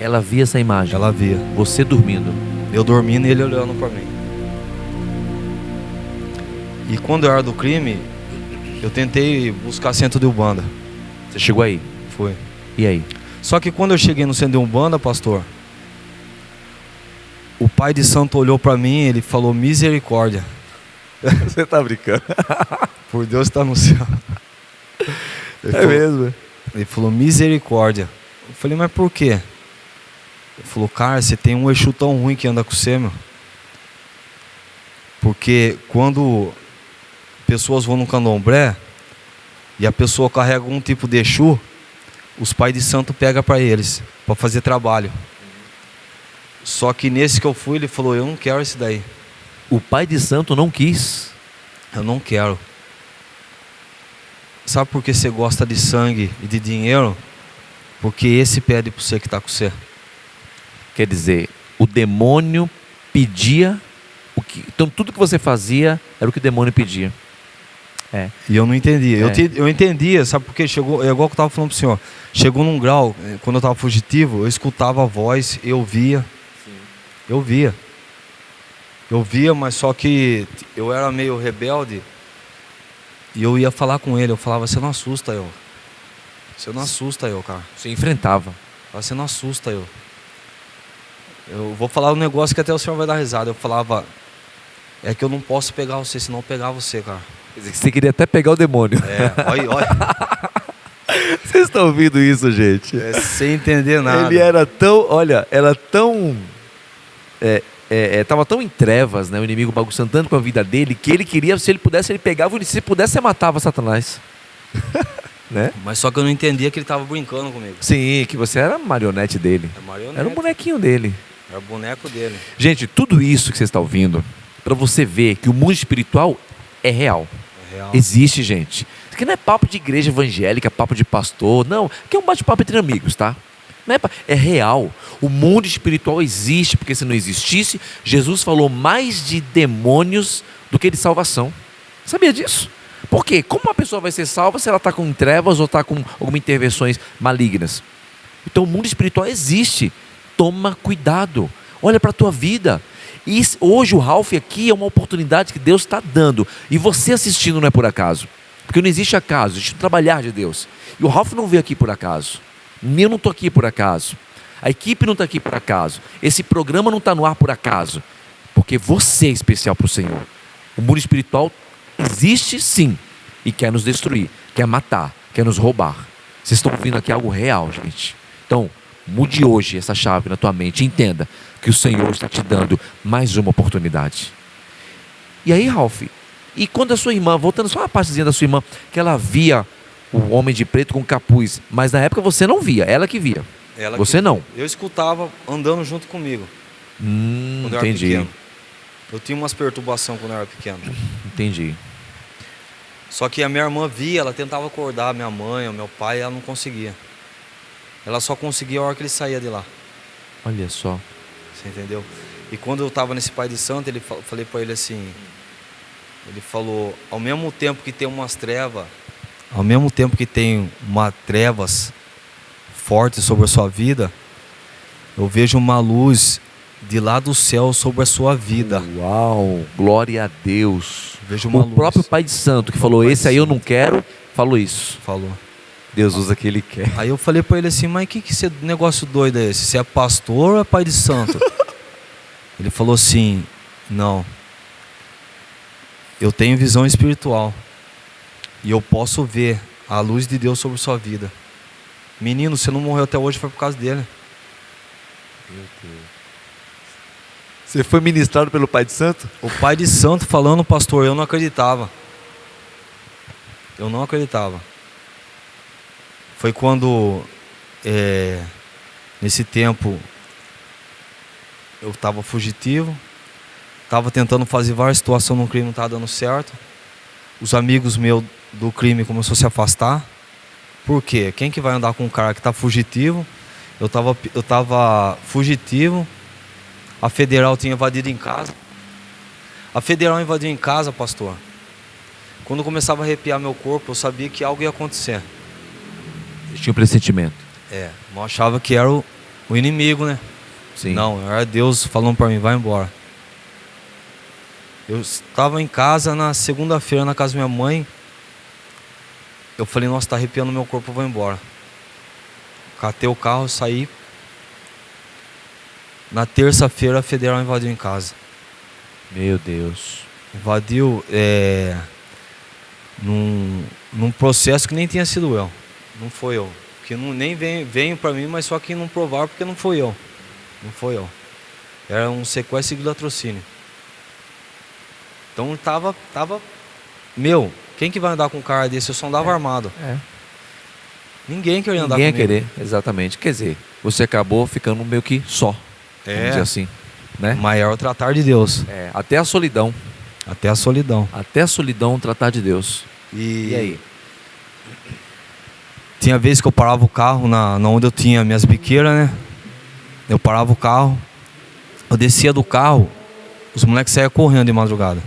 Ela via essa imagem. Ela via. Você dormindo. Eu dormindo e ele olhando pra mim. E quando eu era do crime, eu tentei buscar centro de Umbanda. Você chegou aí. Foi. E aí? Só que quando eu cheguei no centro de Umbanda, pastor, o pai de santo olhou pra mim e ele falou, misericórdia. Você tá brincando? Por Deus está no céu. Mesmo? Ele falou, misericórdia. Eu falei, mas por quê? Ele falou, cara, você tem um Exu tão ruim que anda com você, meu. Porque quando pessoas vão no candomblé e a pessoa carrega algum tipo de Exu, os pais de santo pegam para eles, para fazer trabalho. Só que nesse que eu fui, ele falou, eu não quero esse daí. O pai de santo não quis. Eu não quero. Sabe por que você gosta de sangue e de dinheiro? Porque esse pede para você que está com você. Quer dizer, o demônio pedia o que. Então tudo que você fazia era o que o demônio pedia. E eu não entendia. Eu entendia, sabe por quê? Chegou, é igual que eu estava falando pro senhor. Chegou num grau, quando eu estava fugitivo, eu escutava a voz, eu via. Sim. Eu via. Eu via, mas só que eu era meio rebelde. E eu ia falar com ele, eu falava, você não assusta eu. Você não assusta eu, cara. Você enfrentava. Você não assusta eu. Eu vou falar um negócio que até o senhor vai dar risada. Eu falava, é que eu não posso pegar você, senão eu pegar você, cara. Quer dizer, que você queria até pegar o demônio. Olha. Vocês estão ouvindo isso, gente? Sem entender nada. Ele era tão, tava tão em trevas, né? O inimigo bagunçando tanto com a vida dele, que ele queria, se ele pudesse, ele pegava, se pudesse, ele matava Satanás. Né? Mas só que eu não entendia que ele estava brincando comigo. Sim, que você era marionete dele. Era um bonequinho dele. Era o boneco dele. Gente, tudo isso que você está ouvindo, para você ver que o mundo espiritual é real. Existe, gente. Isso aqui não é papo de igreja evangélica, papo de pastor, não. Aqui é um bate-papo entre amigos, tá? Não é real. O mundo espiritual existe, porque se não existisse, Jesus falou mais de demônios do que de salvação. Sabia disso? Por quê? Como uma pessoa vai ser salva se ela está com trevas ou está com algumas intervenções malignas? Então o mundo espiritual existe. Toma cuidado. Olha para a tua vida. E hoje o Ralph aqui é uma oportunidade que Deus está dando. E você assistindo não é por acaso. Porque não existe acaso, existe um trabalhar de Deus. E o Ralph não veio aqui por acaso. Eu não estou aqui por acaso. A equipe não está aqui por acaso. Esse programa não está no ar por acaso. Porque você é especial para o Senhor. O mundo espiritual existe sim. E quer nos destruir, quer matar, quer nos roubar. Vocês estão ouvindo aqui algo real, gente. Então, mude hoje essa chave na tua mente. Entenda que o Senhor está te dando mais uma oportunidade. E aí, Ralph, e quando a sua irmã, voltando só uma partezinha da sua irmã, que ela via o homem de preto com capuz, mas na época você não via, ela que via. Você não. Eu escutava andando junto comigo. Quando eu era pequeno. Eu tinha umas perturbações quando eu era pequeno. Entendi. Só que a minha irmã via, ela tentava acordar a minha mãe, o meu pai, e ela não conseguia. Ela só conseguia a hora que ele saía de lá. Olha só. Você entendeu? E quando eu estava nesse pai de santo, falei para ele assim, ele falou, ao mesmo tempo que tem umas trevas, ao mesmo tempo que tem uma trevas forte sobre a sua vida, eu vejo uma luz de lá do céu sobre a sua vida. Uau, glória a Deus. Vejo uma luz. O próprio pai de santo que falou, esse aí eu não quero, falou isso. Falou. Deus usa que ele quer. Aí eu falei para ele assim, mas que negócio doido é esse? Você é pastor ou é pai de santo? Ele falou assim, não. Eu tenho visão espiritual. E eu posso ver a luz de Deus sobre sua vida. Menino, você não morreu até hoje, foi por causa dele. Meu Deus. Você foi ministrado pelo pai de santo? O pai de santo falando, pastor, eu não acreditava. Eu não acreditava. Foi quando, nesse tempo, eu estava fugitivo, estava tentando fazer várias situações no crime, não estava dando certo. Os amigos meus do crime começaram a se afastar. Por quê? Quem que vai andar com um cara que está fugitivo? Eu estava fugitivo, a federal tinha invadido em casa. A federal invadiu em casa, pastor. Quando eu começava a arrepiar meu corpo, eu sabia que algo ia acontecer. Você tinha um pressentimento? Eu achava que era o inimigo, né? Sim. Não, era Deus falando para mim, vai embora. Eu estava em casa na segunda-feira, na casa da minha mãe. Eu falei, nossa, está arrepiando meu corpo, eu vou embora. Catei o carro, saí. Na terça-feira a federal invadiu em casa. Meu Deus. Invadiu num processo que nem tinha sido eu. Não foi eu. Que nem veio para mim, mas só que não provaram porque não foi eu. Não foi eu. Era um sequestro seguido latrocínio. Então tava. Meu, quem que vai andar com um cara desse? Eu só andava armado. Ninguém queria andar comigo. Ninguém ia querer, exatamente. Quer dizer, você acabou ficando meio que só. Vamos dizer assim. Né? Maior tratar de Deus. Até a solidão. Até a solidão. Até a solidão tratar de Deus. E aí? Tinha vezes que eu parava o carro na onde eu tinha minhas biqueiras, né? Eu parava o carro, eu descia do carro, os moleques saíam correndo de madrugada.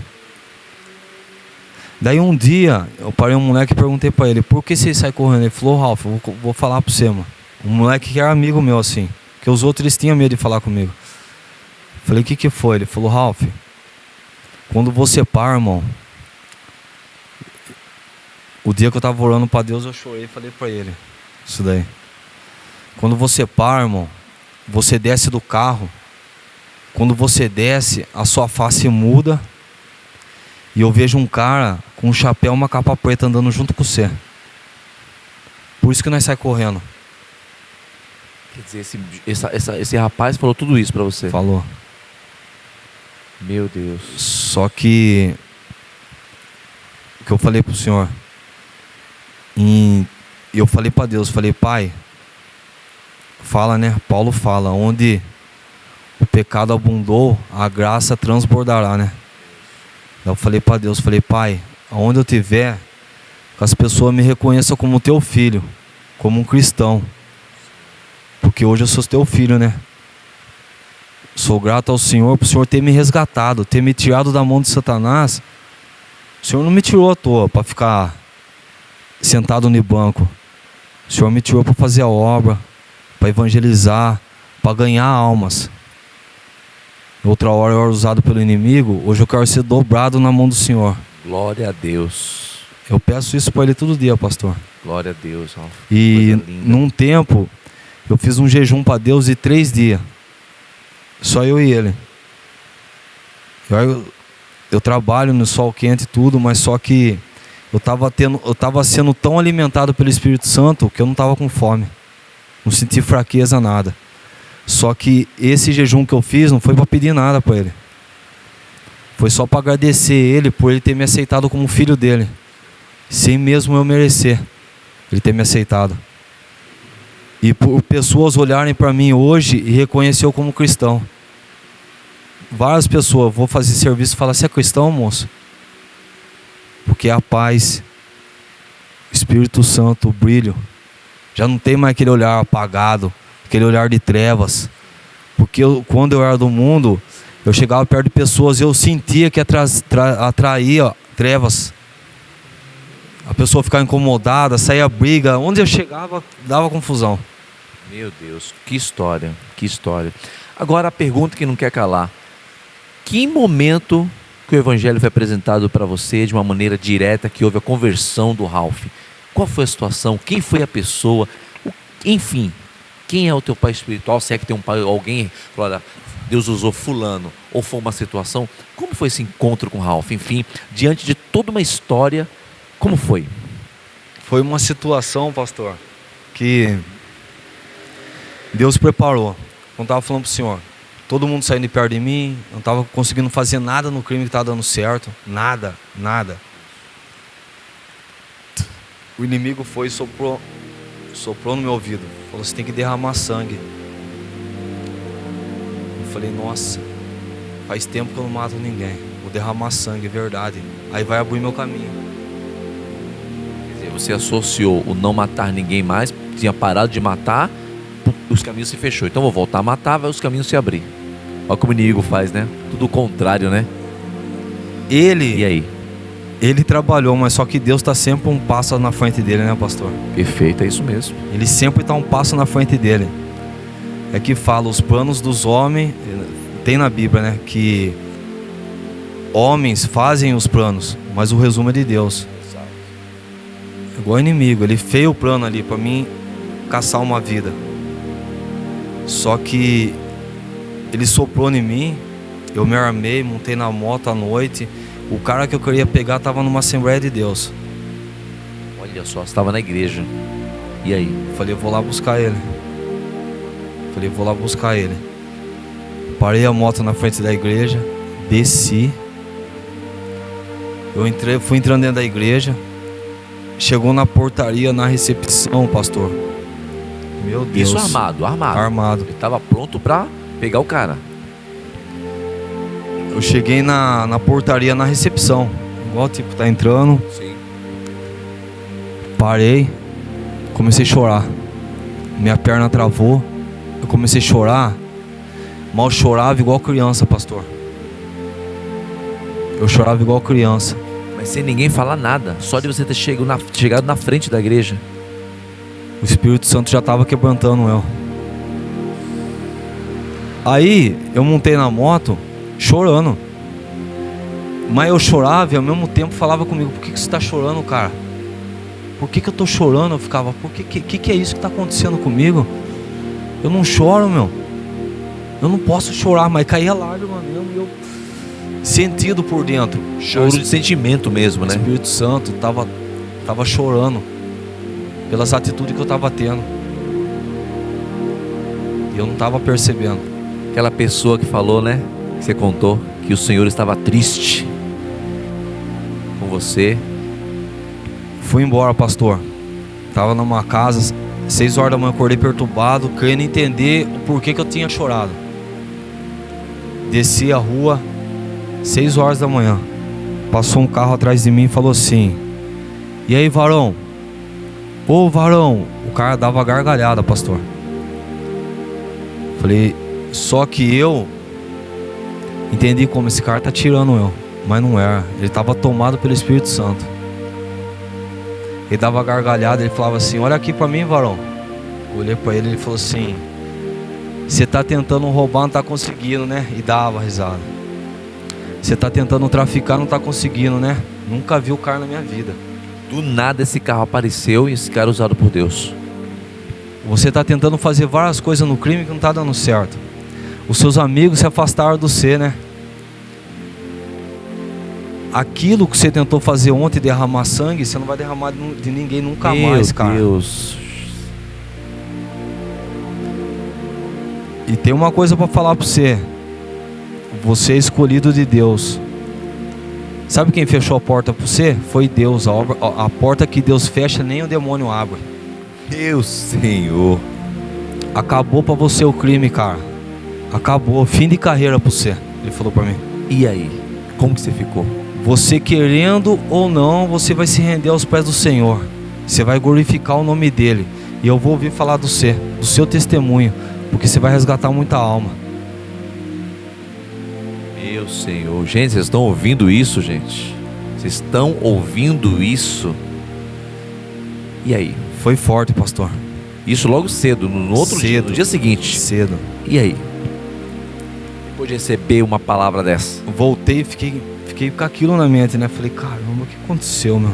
Daí um dia, eu parei um moleque e perguntei pra ele, por que você sai correndo? Ele falou, Ralf, eu vou falar pra você, mano. Um moleque que era amigo meu, assim, que os outros eles tinham medo de falar comigo. Falei, o que foi? Ele falou, Ralf, quando você para, irmão, o dia que eu tava orando pra Deus, eu chorei e falei pra ele, isso daí. Quando você para, irmão, você desce do carro, quando você desce, a sua face muda, e eu vejo um cara com um chapéu e uma capa preta andando junto com você. Por isso que nós saímos correndo. Quer dizer, esse rapaz falou tudo isso pra você? Falou. Meu Deus. Só que o que eu falei pro Senhor, eu falei pra Deus, falei, Pai, fala, né? Paulo fala, onde o pecado abundou, a graça transbordará, né? Eu falei pra Deus, falei, Pai, aonde eu tiver, que as pessoas me reconheçam como teu filho, como um cristão. Porque hoje eu sou teu filho, né? Sou grato ao Senhor por o Senhor ter me resgatado, ter me tirado da mão de Satanás. O Senhor não me tirou à toa para ficar sentado no banco. O Senhor me tirou para fazer a obra, para evangelizar, para ganhar almas. Outra hora eu era usado pelo inimigo, hoje eu quero ser dobrado na mão do Senhor. Glória a Deus. Eu peço isso para Ele todo dia, pastor. Glória a Deus. Ralf. E num tempo, eu fiz um jejum para Deus de 3 dias. Só eu e Ele. Eu trabalho no sol quente e tudo, mas só que eu estava sendo tão alimentado pelo Espírito Santo que eu não estava com fome. Não senti fraqueza, nada. Só que esse jejum que eu fiz não foi para pedir nada para Ele. Foi só para agradecer Ele por Ele ter me aceitado como filho dele. Sem mesmo eu merecer Ele ter me aceitado. E por pessoas olharem para mim hoje e reconhecer eu como cristão. Várias pessoas, vou fazer serviço e falar, você é cristão, moço? Porque a paz, o Espírito Santo, o brilho, já não tem mais aquele olhar apagado, aquele olhar de trevas. Porque quando eu era do mundo, eu chegava perto de pessoas e eu sentia que atraía trevas. A pessoa ficava incomodada, saía briga, onde eu chegava dava confusão. Meu Deus, que história, que história. Agora a pergunta que não quer calar. Que momento que o Evangelho foi apresentado para você de uma maneira direta, que houve a conversão do Ralf? Qual foi a situação? Quem foi a pessoa? Enfim, quem é o teu pai espiritual? Se é que tem um pai, alguém, olha, Deus usou fulano, ou foi uma situação? Como foi esse encontro com o Ralf? Enfim, diante de toda uma história, como foi? Foi uma situação, pastor, que Deus preparou. Quando estava falando para o Senhor, todo mundo saindo de perto de mim, não estava conseguindo fazer nada no crime que estava dando certo. Nada, nada. O inimigo foi e soprou no meu ouvido. Falou, você tem que derramar sangue. Eu falei, nossa, faz tempo que eu não mato ninguém. Vou derramar sangue, é verdade. Aí vai abrir meu caminho. Quer dizer, você associou o não matar ninguém mais, tinha parado de matar, os caminhos se fechou. Então vou voltar a matar, vai os caminhos se abrir. Olha como o inimigo faz, né? Tudo o contrário, né? E aí? Ele trabalhou, mas só que Deus está sempre um passo na frente dele, né, pastor? Perfeito, é isso mesmo. Ele sempre está um passo na frente dele. É que fala, os planos dos homens, tem na Bíblia, né? Que homens fazem os planos, mas o resumo é de Deus. Igual o inimigo, ele fez o plano ali para mim caçar uma vida. Só que ele soprou em mim, eu me armei, montei na moto à noite. O cara que eu queria pegar estava numa Assembleia de Deus. Olha só, você estava na igreja. E aí? Falei, eu vou lá buscar ele. Parei a moto na frente da igreja, desci. Fui entrando dentro da igreja. Chegou na portaria, na recepção, pastor. Meu Deus. Isso armado. Ele estava pronto para pegar o cara. Eu cheguei na portaria, na recepção. Igual tipo, tá entrando. Sim. Parei. Comecei a chorar. Minha perna travou. Eu comecei a chorar. Mal chorava igual criança, pastor. Eu chorava igual criança. Mas Sem ninguém falar nada, só de você ter chegado na frente da igreja. O Espírito Santo já estava quebrantando eu. Aí eu montei na moto chorando. Mas eu chorava e ao mesmo tempo falava comigo: por que você está chorando, cara? Por que eu estou chorando? Eu ficava: por que é isso que está acontecendo comigo? Eu não choro, meu. Eu não posso chorar, mas caía lágrima mesmo. E eu sentido por dentro. Choro de sentimento mesmo, né? O Espírito Santo tava chorando pelas atitudes que eu estava tendo. E eu não estava percebendo. Aquela pessoa que falou, né? Que você contou que o Senhor estava triste com você. Fui embora, pastor. Tava numa casa, 6 horas da manhã, acordei perturbado, querendo entender o porquê que eu tinha chorado. Desci a rua, 6 horas da manhã. Passou um carro atrás de mim e falou assim: e aí, varão? Ô, varão. O cara dava gargalhada, pastor. Falei, só que eu entendi como esse cara tá tirando eu. Mas não era. Ele estava tomado pelo Espírito Santo. Ele dava gargalhada, ele falava assim: olha aqui pra mim, varão. Eu olhei pra ele e ele falou assim: você tá tentando roubar, não tá conseguindo, né? E dava risada. Você tá tentando traficar, não tá conseguindo, né? Nunca vi o cara na minha vida. Do nada esse carro apareceu e esse cara é usado por Deus. Você tá tentando fazer várias coisas no crime que não tá dando certo. Os seus amigos se afastaram de você, né? Aquilo que você tentou fazer ontem, derramar sangue, você não vai derramar de ninguém nunca mais, cara. Meu Deus. E tem uma coisa pra falar pra você. Você é escolhido de Deus. Sabe quem fechou a porta pra você? Foi Deus. A porta que Deus fecha, nem o demônio abre. Meu Senhor. Acabou pra você o crime, cara. Acabou, fim de carreira pra você. Ele falou pra mim. E aí? Como que você ficou? Você querendo ou não, você vai se render aos pés do Senhor. Você vai glorificar o nome dele. E eu vou ouvir falar do seu testemunho, porque você vai resgatar muita alma. Meu Senhor. Gente, vocês estão ouvindo isso, gente? Vocês estão ouvindo isso? E aí? Foi forte, pastor. Isso logo cedo, no outro dia, no dia seguinte. Cedo. E aí? Depois de receber uma palavra dessa? Voltei e fiquei com aquilo na mente, né? Falei, caramba, o que aconteceu, meu?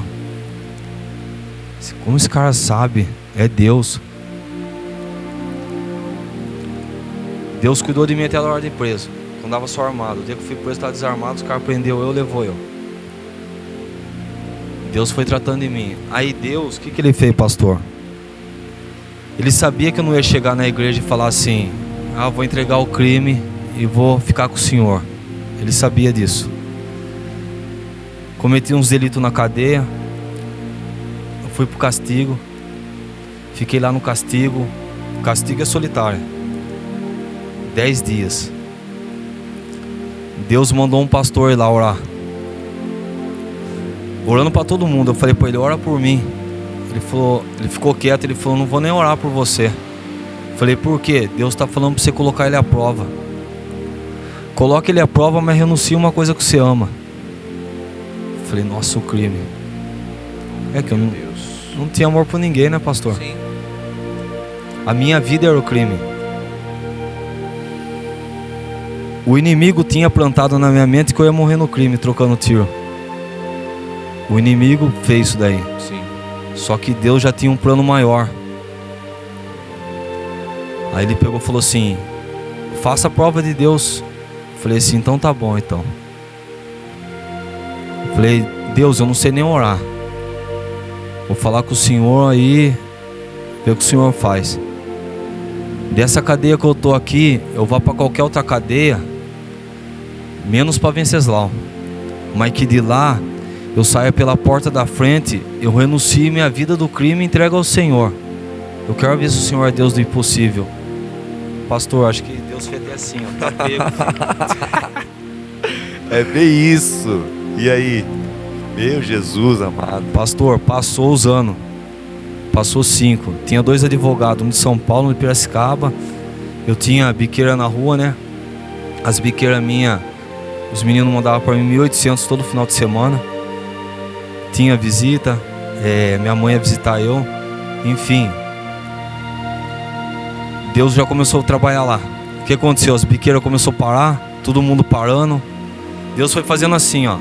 Como esse cara sabe? É Deus. Deus cuidou de mim até a hora de preso. Quando estava só armado. O dia que eu fui preso, estava desarmado, os caras prendeu eu, levou eu. Deus foi tratando de mim. Aí Deus, o que ele fez, pastor? Ele sabia que eu não ia chegar na igreja e falar assim: ah, vou entregar o crime e vou ficar com o Senhor. Ele sabia disso. Cometi uns delitos na cadeia. Eu fui pro castigo. Fiquei lá no castigo. O castigo é solitário. 10 dias. Deus mandou um pastor ir lá orar. Orando para todo mundo. Eu falei para ele: ora por mim. Ele ficou quieto. Ele falou: não vou nem orar por você. Eu falei: por quê? Deus está falando para você colocar ele à prova. Coloque ele à prova, mas renuncie uma coisa que você ama. Eu falei: nossa, o crime. É que eu não tinha amor por ninguém, né, pastor? Sim. A minha vida era o crime. O inimigo tinha plantado na minha mente que eu ia morrer no crime, trocando tiro. O inimigo fez isso daí. Sim. Só que Deus já tinha um plano maior. Aí ele pegou e falou assim: faça a prova de Deus. Eu falei assim: então tá bom, então. Eu falei: Deus, eu não sei nem orar. Vou falar com o Senhor aí, ver o que o Senhor faz. Dessa cadeia que eu tô aqui, eu vou para qualquer outra cadeia, menos para Venceslau. Mas que de lá eu saia pela porta da frente, eu renuncio minha vida do crime e entrego ao Senhor. Eu quero ver se o Senhor é Deus do impossível. Pastor, acho que Deus fez até assim, ó, tá pego. É bem isso. E aí? Meu Jesus amado. Pastor, passou os anos. Passou 5. Tinha 2 advogados, um de São Paulo, um de Piracicaba. Eu tinha biqueira na rua, né? As biqueiras minhas, os meninos mandavam para mim 1.800 todo final de semana. tinha visita, minha mãe ia visitar eu, enfim. Deus já começou a trabalhar lá. O que aconteceu? As biqueiras começaram a parar, todo mundo parando. Deus foi fazendo assim, ó,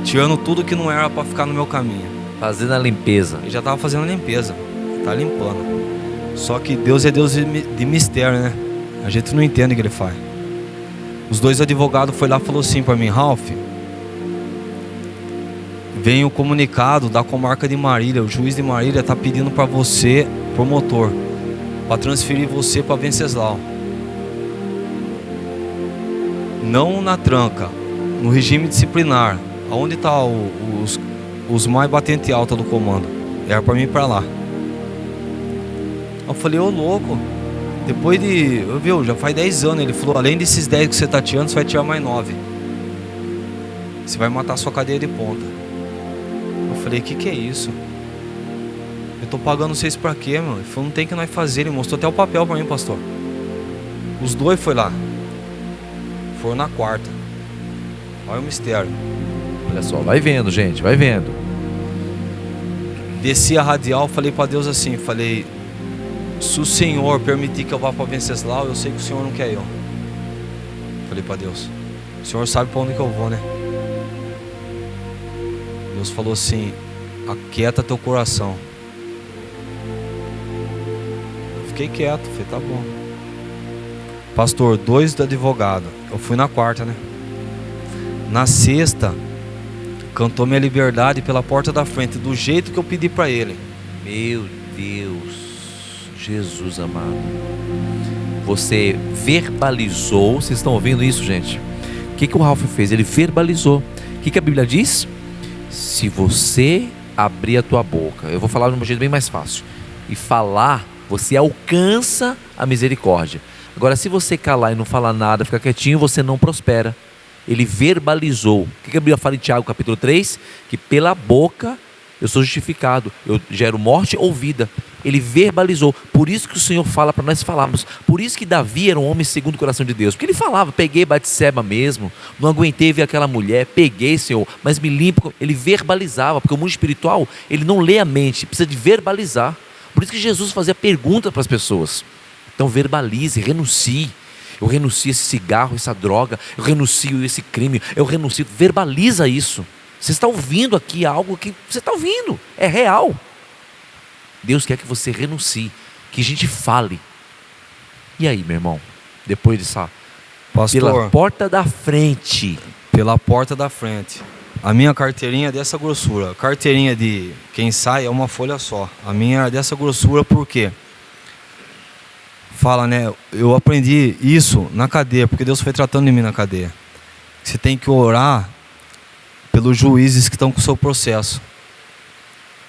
tirando tudo que não era para ficar no meu caminho. Fazendo a limpeza. Ele já estava fazendo a limpeza, tá limpando. Só que Deus é Deus de mistério, né? A gente não entende o que Ele faz. Os dois advogados foram lá e falaram assim para mim: Ralph, vem o comunicado da comarca de Marília, o juiz de Marília está pedindo para você, promotor, para transferir você para Venceslau. Não na tranca, no regime disciplinar, aonde está os mais batente alta do comando. Era para mim ir para lá. Eu falei: ô louco, depois de, viu, já faz 10 anos. Ele falou: além desses 10 que você está tirando, você vai tirar mais 9. Você vai matar a sua cadeia de ponta. Eu falei: que é isso? Eu tô pagando vocês pra quê, meu? Ele falou: não tem que nós fazer. Ele mostrou até o papel pra mim, pastor. Os dois foi lá. Foram na quarta. Olha o mistério. Olha só, vai vendo, gente, vai vendo. Desci a radial, falei pra Deus assim, falei: se o Senhor permitir que eu vá pra Venceslau, eu sei que o Senhor não quer eu. Falei pra Deus: o Senhor sabe pra onde que eu vou, né? Deus falou assim: aquieta teu coração. Eu fiquei quieto, falei: tá bom. Pastor, 2 do advogado. Eu fui na quarta, né? Na sexta, cantou minha liberdade pela porta da frente, do jeito que eu pedi pra ele. Meu Deus, Jesus amado. Você verbalizou. Vocês estão ouvindo isso, gente? O que o Ralph fez? Ele verbalizou. O que a Bíblia diz? Se você abrir a tua boca, eu vou falar de um jeito bem mais fácil, e falar, você alcança a misericórdia. Agora, se você calar e não falar nada, ficar quietinho, você não prospera. Ele verbalizou. O que a Bíblia fala em Tiago capítulo 3? Que pela boca eu sou justificado, eu gero morte ou vida. Ele verbalizou. Por isso que o Senhor fala para nós falarmos. Por isso que Davi era um homem segundo o coração de Deus. Porque ele falava: peguei Batseba mesmo, não aguentei ver aquela mulher, peguei, Senhor, mas me limpo. Ele verbalizava, porque o mundo espiritual, ele não lê a mente, precisa de verbalizar. Por isso que Jesus fazia pergunta para as pessoas. Então verbalize, renuncie. Eu renuncio esse cigarro, essa droga, eu renuncio esse crime, eu renuncio. Verbaliza isso. Você está ouvindo aqui algo que você está ouvindo, é real. Deus quer que você renuncie, que a gente fale. E aí, meu irmão, depois dessa, Pastor, pela porta da frente. Pela porta da frente. A minha carteirinha é dessa grossura. A carteirinha de quem sai é uma folha só. A minha é dessa grossura porque fala, né? Eu aprendi isso na cadeia, porque Deus foi tratando de mim na cadeia. Você tem que orar pelos juízes que estão com o seu processo.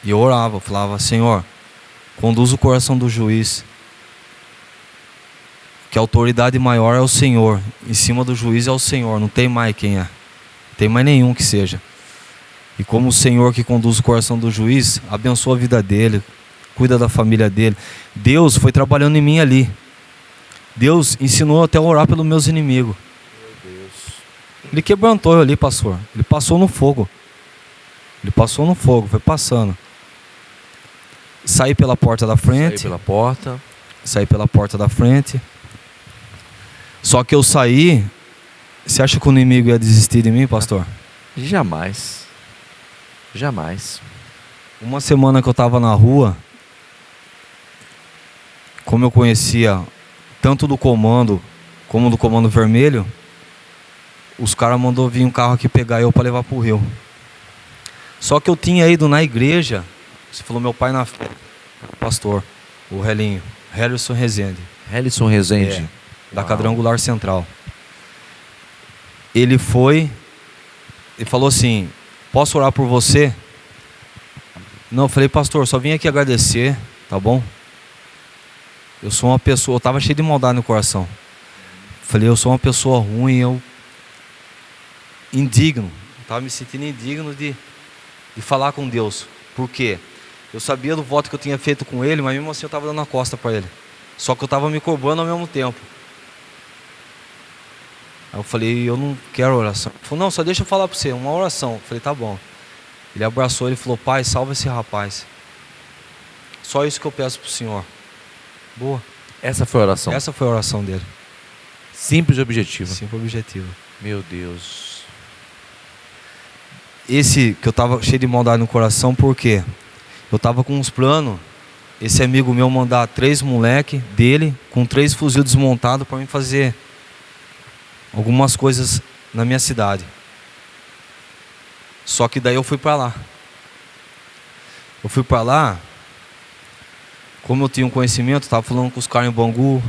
E eu orava, eu falava: Senhor, conduz o coração do juiz, que a autoridade maior é o Senhor, em cima do juiz é o Senhor, não tem mais quem é, não tem mais nenhum que seja. E como o Senhor que conduz o coração do juiz, abençoa a vida dele, cuida da família dele. Deus foi trabalhando em mim ali. Deus ensinou até a orar pelos meus inimigos. Meu Deus. Ele quebrantou eu ali, pastor. Ele passou no fogo. Ele passou no fogo, foi passando. Saí pela porta da frente. Saí pela porta da frente. Só que eu saí. Você acha que o inimigo ia desistir de mim, pastor? Jamais. Jamais. Uma semana que eu estava na rua, como eu conhecia tanto do comando como do comando vermelho, os caras mandou vir um carro aqui pegar eu para levar para o Rio. Só que eu tinha ido na igreja. Você falou: meu pai na fé, pastor, o Helinho, Helison Rezende. Helison Rezende. Da Quadrangular Central. Ele foi e falou assim: posso orar por você? Não, eu falei: pastor, só vim aqui agradecer, tá bom? Eu sou uma pessoa, eu estava cheio de maldade no coração. Falei: eu sou uma pessoa ruim, eu indigno, estava me sentindo indigno de falar com Deus. Por quê? Eu sabia do voto que eu tinha feito com ele, mas mesmo assim eu estava dando a costa para ele. Só que eu estava me cobrando ao mesmo tempo. Aí eu falei: eu não quero oração. Ele falou: não, só deixa eu falar para você, uma oração. Eu falei: tá bom. Ele abraçou, ele falou: pai, salva esse rapaz. Só isso que eu peço pro Senhor. Boa. Essa foi a oração. Essa foi a oração dele. Simples e objetiva. Simples e objetiva. Meu Deus. Esse que eu tava cheio de maldade no coração, por quê? Eu tava com uns planos. Esse amigo meu mandar 3 moleque dele com 3 fuzil desmontados para mim fazer algumas coisas na minha cidade. Só que daí eu fui para lá. Eu fui para lá, como eu tinha um conhecimento, estava falando com os caras em Bangu.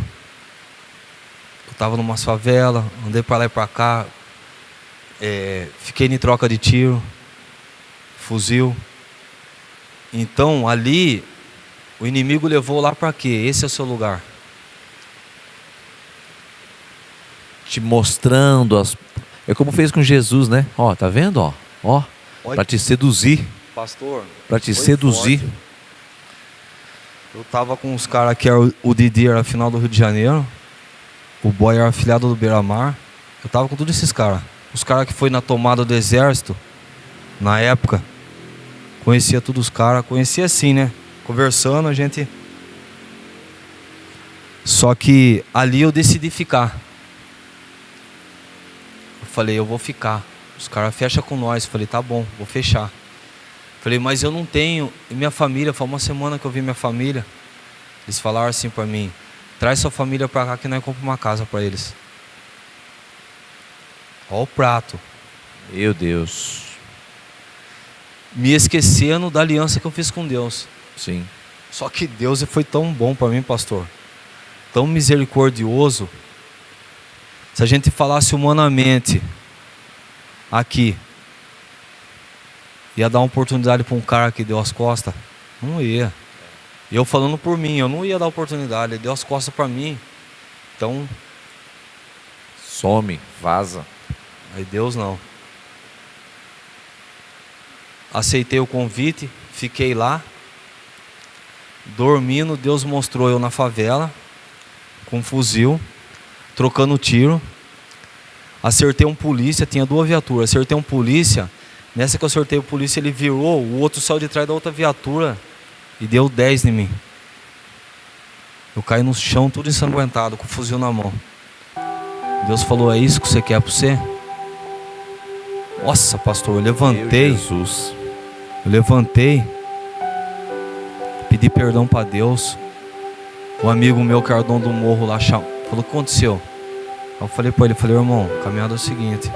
Eu estava numa favela, andei para lá e para cá, fiquei em troca de tiro, fuzil. Então ali o inimigo levou lá para quê? Esse é o seu lugar. Te mostrando as... É como fez com Jesus, né? Ó, tá vendo? Ó, para te seduzir. Pastor, Para te seduzir. forte. Eu tava com os caras que era o Didi era final do Rio de Janeiro, o Boy era afiliado do Beira-Mar. Eu tava com todos esses caras. Os caras que foi na tomada do exército, na época, conhecia todos os caras, conhecia assim, né? Conversando, a gente... Só que ali eu decidi ficar. Eu falei, eu vou ficar. Os caras fecham com nós. Eu falei, tá bom, vou fechar. Falei, mas eu não tenho... E minha família, foi uma semana que eu vi minha família. Eles falaram assim pra mim, traz sua família pra cá que nós compramos uma casa pra eles. Ó o prato. Meu Deus. Me esquecendo da aliança que eu fiz com Deus. Sim. Só que Deus foi tão bom para mim, pastor. Tão misericordioso. Se a gente falasse humanamente aqui, ia dar uma oportunidade para um cara que deu as costas? Não ia. Eu falando por mim, eu não ia dar oportunidade. Ele deu as costas para mim. Então, some, vaza. aí Deus não. Aceitei o convite, fiquei lá. Dormindo, Deus mostrou eu na favela, com um fuzil, trocando tiro. Acertei um polícia, tinha 2 viaturas. Acertei um polícia. Nessa que eu acertei o polícia, ele virou, o outro saiu de trás da outra viatura e deu 10 em mim. Eu caí no chão, tudo ensanguentado, com o fuzil na mão. Deus falou, é isso que você quer para você? Nossa, pastor, eu levantei. Meu Jesus. Eu levantei, pedi perdão para Deus. Um amigo meu que era dono do morro lá falou, o que aconteceu? Eu falei para ele, irmão, a caminhada é o seguinte.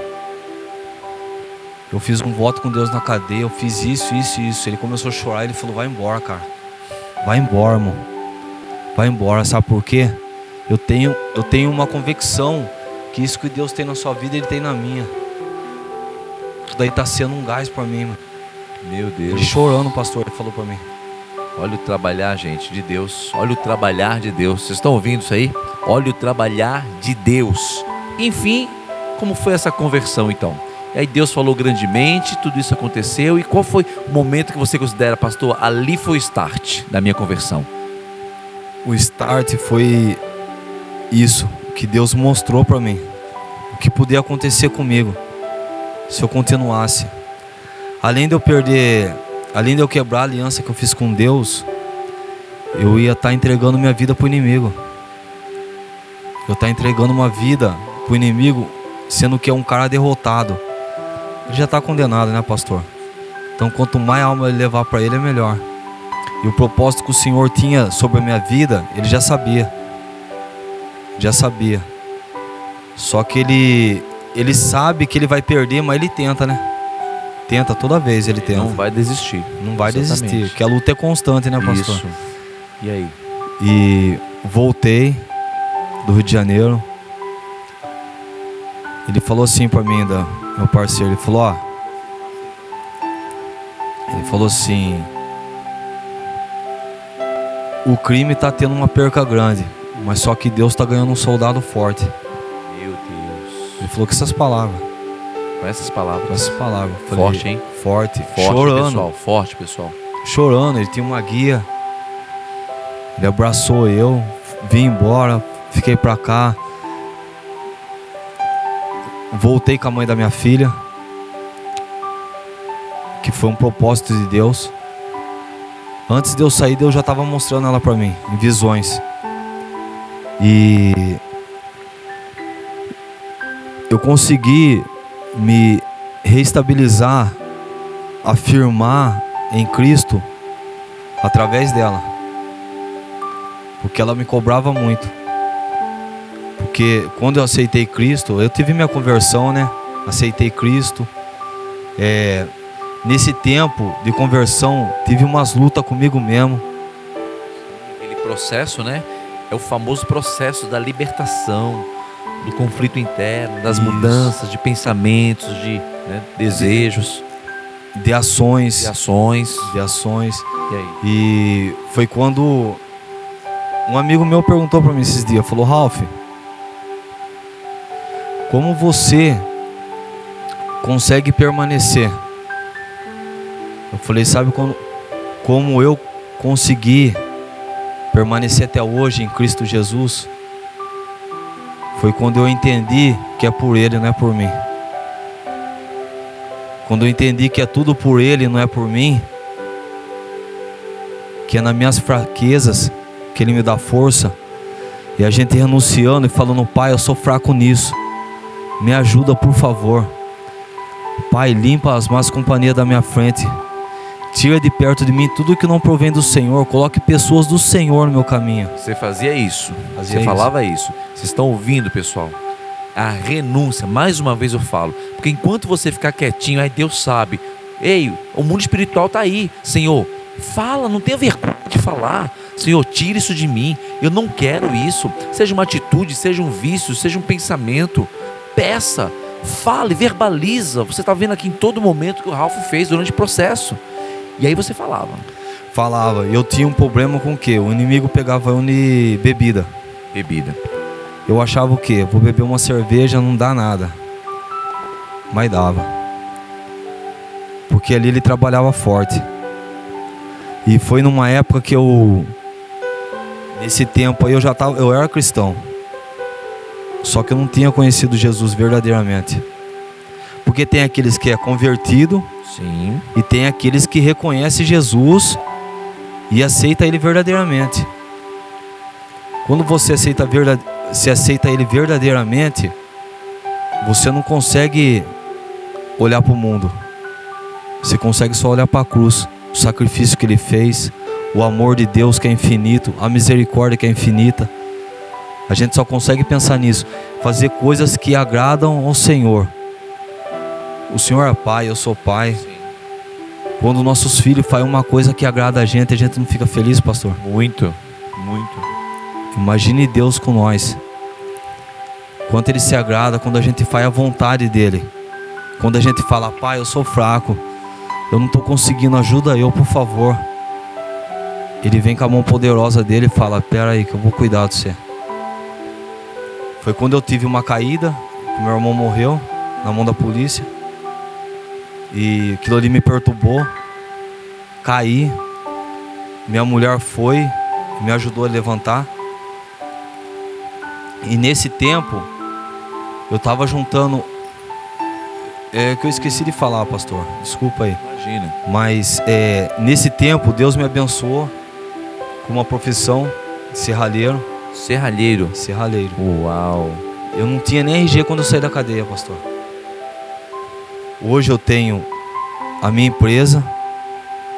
Eu fiz um voto com Deus na cadeia, eu fiz isso, isso e isso. Ele começou a chorar, ele falou, vai embora, cara. Vai embora, irmão. Vai embora, sabe por quê? Eu tenho uma convicção que isso que Deus tem na sua vida, Ele tem na minha. Isso daí tá sendo um gás para mim, mano. Meu Deus. Ele chorando, pastor, ele falou para mim. Olha o trabalhar, gente, de Deus. Olha o trabalhar de Deus. Vocês estão ouvindo isso aí? Olha o trabalhar de Deus. Enfim, como foi essa conversão então? E aí Deus falou grandemente, tudo isso aconteceu. E qual foi o momento que você considera, pastor, ali foi o start da minha conversão? O start foi isso que Deus mostrou para mim. O que podia acontecer comigo se eu continuasse. Além de eu quebrar a aliança que eu fiz com Deus, eu ia estar entregando minha vida para o inimigo. Eu estar entregando uma vida para o inimigo, sendo que é um cara derrotado. Ele já está condenado, né, pastor? Então, quanto mais alma ele levar para ele, é melhor. E o propósito que o Senhor tinha sobre a minha vida, ele já sabia. Já sabia. Só que ele sabe que ele vai perder, mas ele tenta, né? Tenta toda vez, ele tenta. Não vai desistir. Não vai Exatamente. desistir, porque a luta é constante, né, pastor? Isso. E aí? E voltei do Rio de Janeiro. Ele falou assim pra mim, meu parceiro, ele falou, ele falou assim, o crime tá tendo uma perca grande, mas só que Deus tá ganhando um soldado forte. Meu Deus. Ele falou com essas palavras. Com essas palavras. Com essas palavras. Falei, Forte, hein? Forte. Forte, Chorando. pessoal. Forte, pessoal. Chorando, ele tinha uma guia. Ele abraçou eu, vim embora, fiquei pra cá. Voltei com a mãe da minha filha, que foi um propósito de Deus. Antes de eu sair, Deus já estava mostrando ela para mim, em visões. E eu consegui me reestabilizar, afirmar em Cristo através dela. Porque ela me cobrava muito. Porque quando eu aceitei Cristo, eu tive minha conversão, né? Aceitei Cristo. Nesse tempo de conversão, tive umas lutas comigo mesmo. Aquele processo, né? É o famoso processo da libertação, do conflito interno, das mudanças de pensamentos, de desejos, de ações. de ações. E E aí? E foi quando um amigo meu perguntou para mim esses dias, falou: Ralph, como você consegue permanecer? Eu falei: sabe como eu consegui permanecer até hoje em Cristo Jesus? Foi quando eu entendi que é por Ele, não é por mim. Quando eu entendi que é tudo por Ele, não é por mim, que é nas minhas fraquezas que Ele me dá força, e a gente renunciando e falando: Pai, eu sou fraco nisso, me ajuda por favor. Pai, limpa as más companhias da minha frente, tira de perto de mim tudo que não provém do Senhor, coloque pessoas do Senhor no meu caminho. Você fazia isso, Fazia você isso. falava isso. Vocês estão ouvindo, pessoal? A renúncia, mais uma vez eu falo, porque enquanto você ficar quietinho, aí Deus sabe. Ei, o mundo espiritual está aí. Senhor, fala, não tenha vergonha de falar. Senhor, tira isso de mim, eu não quero isso. Seja uma atitude, seja um vício, seja um pensamento. Peça, fale, verbaliza. Você está vendo aqui em todo momento que o Ralph fez durante o processo. E aí você falava. Falava, e eu tinha um problema com o quê? O inimigo pegava eu em bebida. Bebida. Eu achava o quê? Vou beber uma cerveja, não dá nada. Mas dava. Porque ali ele trabalhava forte. E foi numa época que nesse tempo aí eu era cristão. Só que eu não tinha conhecido Jesus verdadeiramente. Porque tem aqueles que é convertido. Sim. E tem aqueles que reconhecem Jesus e aceita Ele verdadeiramente. Quando você aceita Ele verdadeiramente, você não consegue olhar para o mundo. Você consegue só olhar para a cruz, o sacrifício que Ele fez, o amor de Deus que é infinito, a misericórdia que é infinita. A gente só consegue pensar nisso, fazer coisas que agradam ao Senhor. O Senhor é Pai, eu sou Pai. Sim. Quando nossos filhos fazem uma coisa que agrada a gente não fica feliz, pastor? Muito, muito. Imagine Deus com nós. Quanto Ele se agrada quando a gente faz a vontade dEle. Quando a gente fala: Pai, eu sou fraco, eu não estou conseguindo, ajuda eu, por favor. Ele vem com a mão poderosa dEle e fala: pera aí que eu vou cuidar de você. Foi quando eu tive uma caída, que meu irmão morreu na mão da polícia. E aquilo ali me perturbou. Caí. Minha mulher foi, me ajudou a levantar. E nesse tempo eu estava juntando, que eu esqueci de falar, pastor, desculpa aí. Imagina. Mas nesse tempo Deus me abençoou com uma profissão de serralheiro. Serralheiro. Serralheiro. Uau. Eu não tinha nem RG quando eu saí da cadeia, pastor. Hoje eu tenho a minha empresa,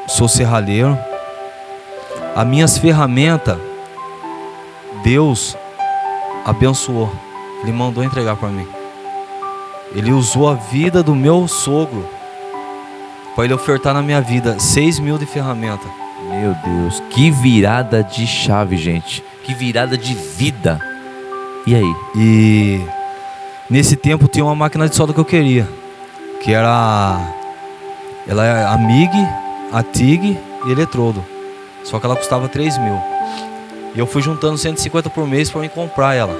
sou serralheiro. As minhas ferramentas, Deus abençoou. Ele mandou entregar para mim. Ele usou a vida do meu sogro para ele ofertar na minha vida 6.000 de ferramenta. Meu Deus, que virada de chave, gente. Que virada de vida. E aí? E nesse tempo tinha uma máquina de solda que eu queria, que era a MIG, a TIG e eletrodo. Só que ela custava 3.000. E eu fui juntando 150 por mês para me comprar ela.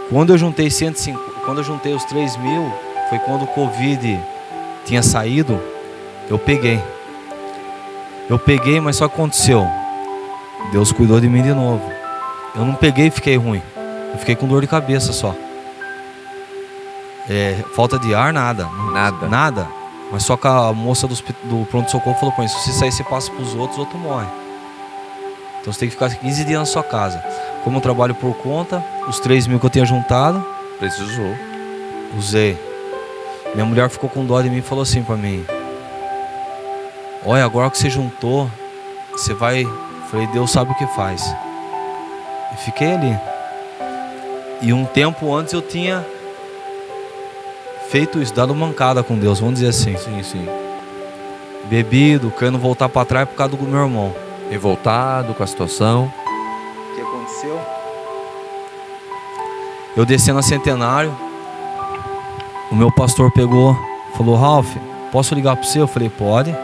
Quando eu juntei os 3.000, foi quando o Covid tinha saído. Eu peguei, mas só que aconteceu, Deus cuidou de mim de novo. Eu não peguei e fiquei ruim, eu fiquei com dor de cabeça só. Falta de ar, nada. Nada. Nada. Mas só que a moça do pronto-socorro falou pra mim: se você sair, você passa pros outros, o outro morre. Então você tem que ficar 15 dias na sua casa. Como eu trabalho por conta, os 3 mil que eu tinha juntado, Precisou. usei. Minha mulher ficou com dó de mim e falou assim pra mim: olha, agora que você juntou, você vai... Falei: Deus sabe o que faz. E fiquei ali. E um tempo antes eu tinha feito isso, dado mancada com Deus, vamos dizer assim. Sim, sim. Bebido, querendo voltar pra trás por causa do meu irmão. Revoltado com a situação. O que aconteceu? Eu desci na Centenário. O meu pastor pegou, falou: Ralph, posso ligar para você? Eu falei: pode.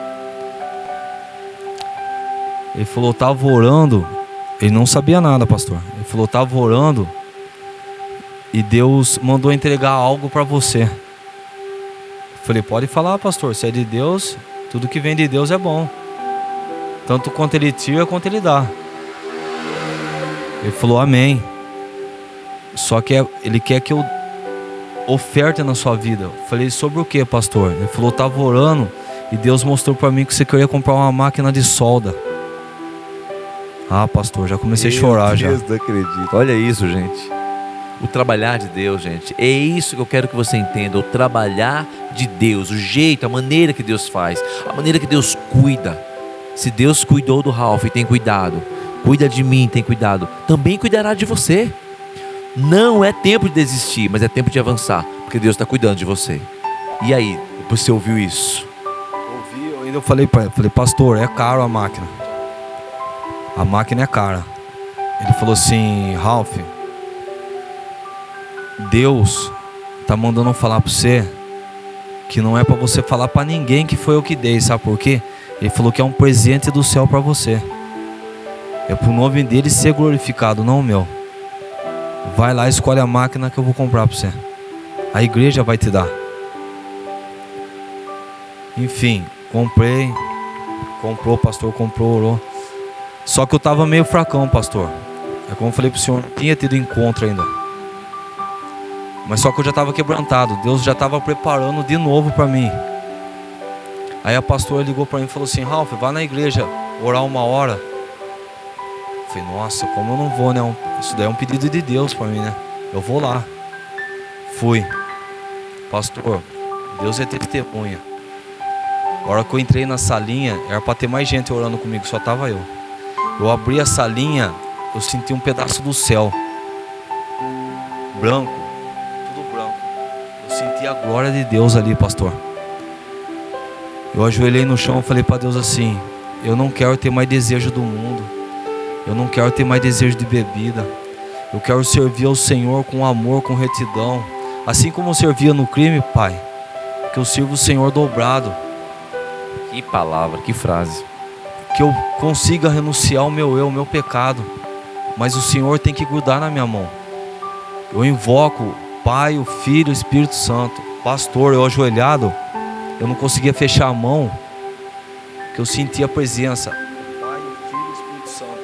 Ele falou: tava orando. Ele não sabia nada, pastor. Ele falou: tava orando e Deus mandou entregar algo para você. Eu falei: pode falar, pastor. Se é de Deus, tudo que vem de Deus é bom. Tanto quanto Ele tira, quanto Ele dá. Ele falou: amém. Só que Ele quer que eu oferte na sua vida. Eu falei: sobre o que, pastor? Ele falou: estava orando e Deus mostrou para mim que você queria comprar uma máquina de solda. Ah, pastor, já comecei a chorar já. Meu Deus, não acredito. Olha isso, gente. O trabalhar de Deus, gente. É isso que eu quero que você entenda. O trabalhar de Deus, o jeito, a maneira que Deus faz, a maneira que Deus cuida. Se Deus cuidou do Ralph e tem cuidado, cuida de mim, tem cuidado, também cuidará de você. Não é tempo de desistir, mas é tempo de avançar, porque Deus está cuidando de você. E aí, depois você ouviu isso? Ouvi, ainda eu falei para ele, falei: pastor, é caro a máquina. A máquina é cara. Ele falou assim: Ralph, Deus tá mandando eu falar para você que não é para você falar para ninguém que foi eu que dei, sabe por quê? Ele falou que é um presente do céu para você. É pro nome dele ser glorificado, não o meu. Vai lá, escolhe a máquina que eu vou comprar para você. A igreja vai te dar. Enfim, comprou, pastor, comprou, orou. Só que eu tava meio fracão, pastor. É como eu falei pro senhor, não tinha tido encontro ainda. Mas só que eu já tava quebrantado. Deus já tava preparando de novo para mim. Aí a pastora ligou para mim e falou assim: Ralph, vá na igreja orar 1 hora. Eu falei: nossa, como eu não vou, né? Isso daí é um pedido de Deus para mim, né? Eu vou lá. Fui. Pastor, Deus é testemunha. A hora que eu entrei na salinha, era para ter mais gente orando comigo, só tava eu. Eu abri a salinha, eu senti um pedaço do céu. Branco, tudo branco. Eu senti a glória de Deus ali, pastor. Eu ajoelhei no chão e falei para Deus assim: eu não quero ter mais desejo do mundo. Eu não quero ter mais desejo de bebida. Eu quero servir ao Senhor com amor, com retidão. Assim como eu servia no crime, Pai, que eu sirvo o Senhor dobrado. Que palavra, que frase. Que eu consiga renunciar ao meu eu, ao meu pecado. Mas o Senhor tem que grudar na minha mão. Eu invoco o Pai, o Filho, o Espírito Santo. Pastor, eu ajoelhado, eu não conseguia fechar a mão, que eu sentia a presença. O Pai, o Filho e o Espírito Santo.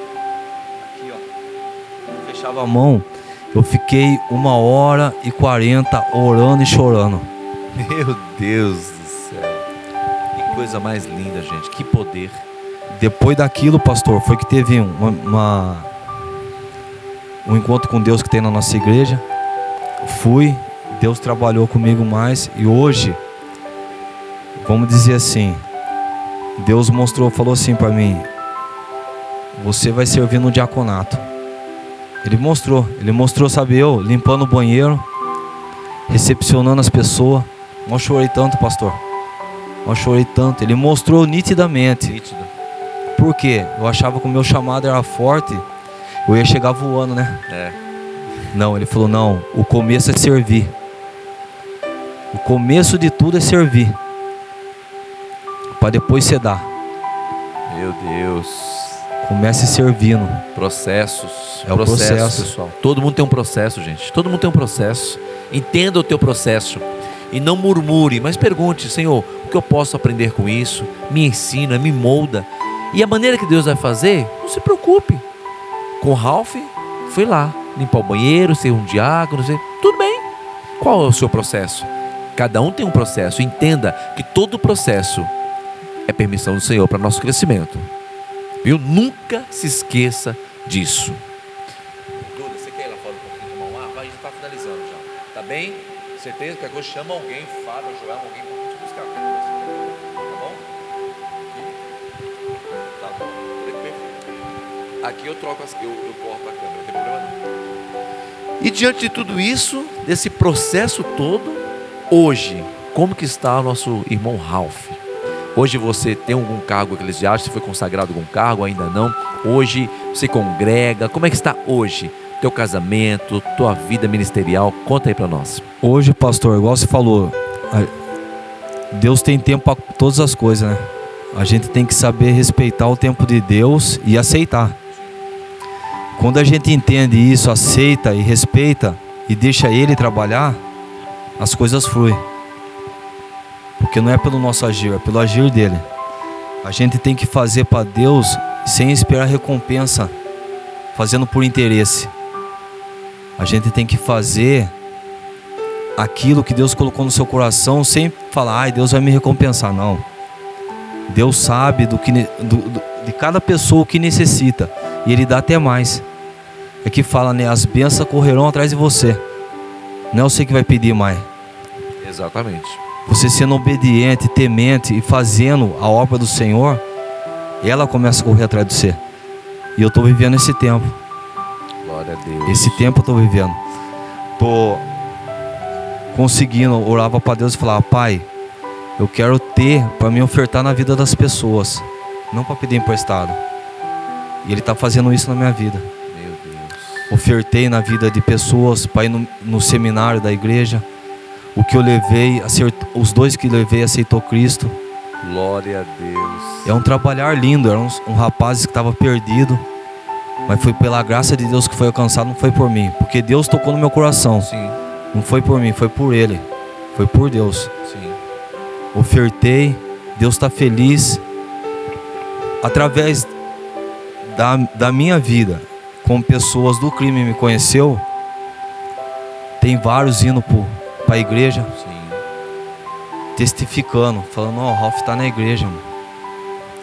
Aqui, ó. Eu fechava a mão, eu fiquei 1h40 orando e chorando. Meu Deus do céu. Que coisa mais linda, gente. Que poder. Depois daquilo, pastor, foi que teve um encontro com Deus que tem na nossa igreja. Fui, Deus trabalhou comigo mais. E hoje, vamos dizer assim, Deus falou assim para mim: você vai servir no diaconato. Ele mostrou, sabe, eu limpando o banheiro, recepcionando as pessoas. Eu chorei tanto, pastor. Eu chorei tanto. Ele mostrou nitidamente. Nítido. Por quê? Eu achava que o meu chamado era forte, eu ia chegar voando, né? Não, ele falou: não, o começo é servir. O começo de tudo é servir, para depois você dar. Meu Deus. Comece servindo. Processos. É o processo, pessoal. Todo mundo tem um processo, gente. Todo mundo tem um processo. Entenda o teu processo. E não murmure, mas pergunte: Senhor, o que eu posso aprender com isso? Me ensina, me molda. E a maneira que Deus vai fazer, não se preocupe. Com o Ralph, fui lá limpar o banheiro, ser um diácono, tudo bem. Qual é o seu processo? Cada um tem um processo. Entenda que todo processo é permissão do Senhor para nosso crescimento. Viu? Nunca se esqueça disso. Duda, você quer ir lá fora um pouquinho tomar um ar? A gente está finalizando já. Tá bem? Certeza que agora chama alguém, Fábio, Joel, alguém para te buscar. Tá bom? Tá bom. Aqui eu troco, eu corto a câmera, não tem problema não. E diante de tudo isso, desse processo todo, hoje, como que está o nosso irmão Ralph? Hoje você tem algum cargo eclesiástico? Você foi consagrado com cargo? Ainda não? Hoje você congrega? Como é que está hoje? Teu casamento, tua vida ministerial? Conta aí para nós. Hoje, pastor, igual você falou, Deus tem tempo para todas as coisas, né? A gente tem que saber respeitar o tempo de Deus e aceitar. Quando a gente entende isso, aceita e respeita e deixa Ele trabalhar, as coisas fluem. Porque não é pelo nosso agir, é pelo agir dele. A gente tem que fazer para Deus sem esperar recompensa, fazendo por interesse. A gente tem que fazer aquilo que Deus colocou no seu coração sem falar, ai, Deus vai me recompensar. Não. Deus sabe de cada pessoa o que necessita. E Ele dá até mais. É que fala, né? As bênçãos correrão atrás de você. Não é você que vai pedir mais. Exatamente. Você sendo obediente, temente e fazendo a obra do Senhor, ela começa a correr atrás de você. E eu estou vivendo esse tempo. Glória a Deus. Esse tempo eu estou vivendo. Estou conseguindo orar para Deus e falar, Pai, eu quero ter para me ofertar na vida das pessoas, não para pedir emprestado. E Ele está fazendo isso na minha vida. Meu Deus. Ofertei na vida de pessoas para ir no seminário da igreja. O que eu levei, os 2 que levei aceitou Cristo. Glória a Deus. É um trabalhar lindo. Era um rapaz que estava perdido, mas foi pela graça de Deus que foi alcançado, não foi por mim. Porque Deus tocou no meu coração. Sim. Não foi por mim, foi por Ele. Foi por Deus. Sim. Ofertei, Deus está feliz. Através da minha vida, como pessoas do crime me conheceu, tem vários indo para a igreja, Sim. testificando, falando, ó, o Ralph está na igreja, mano.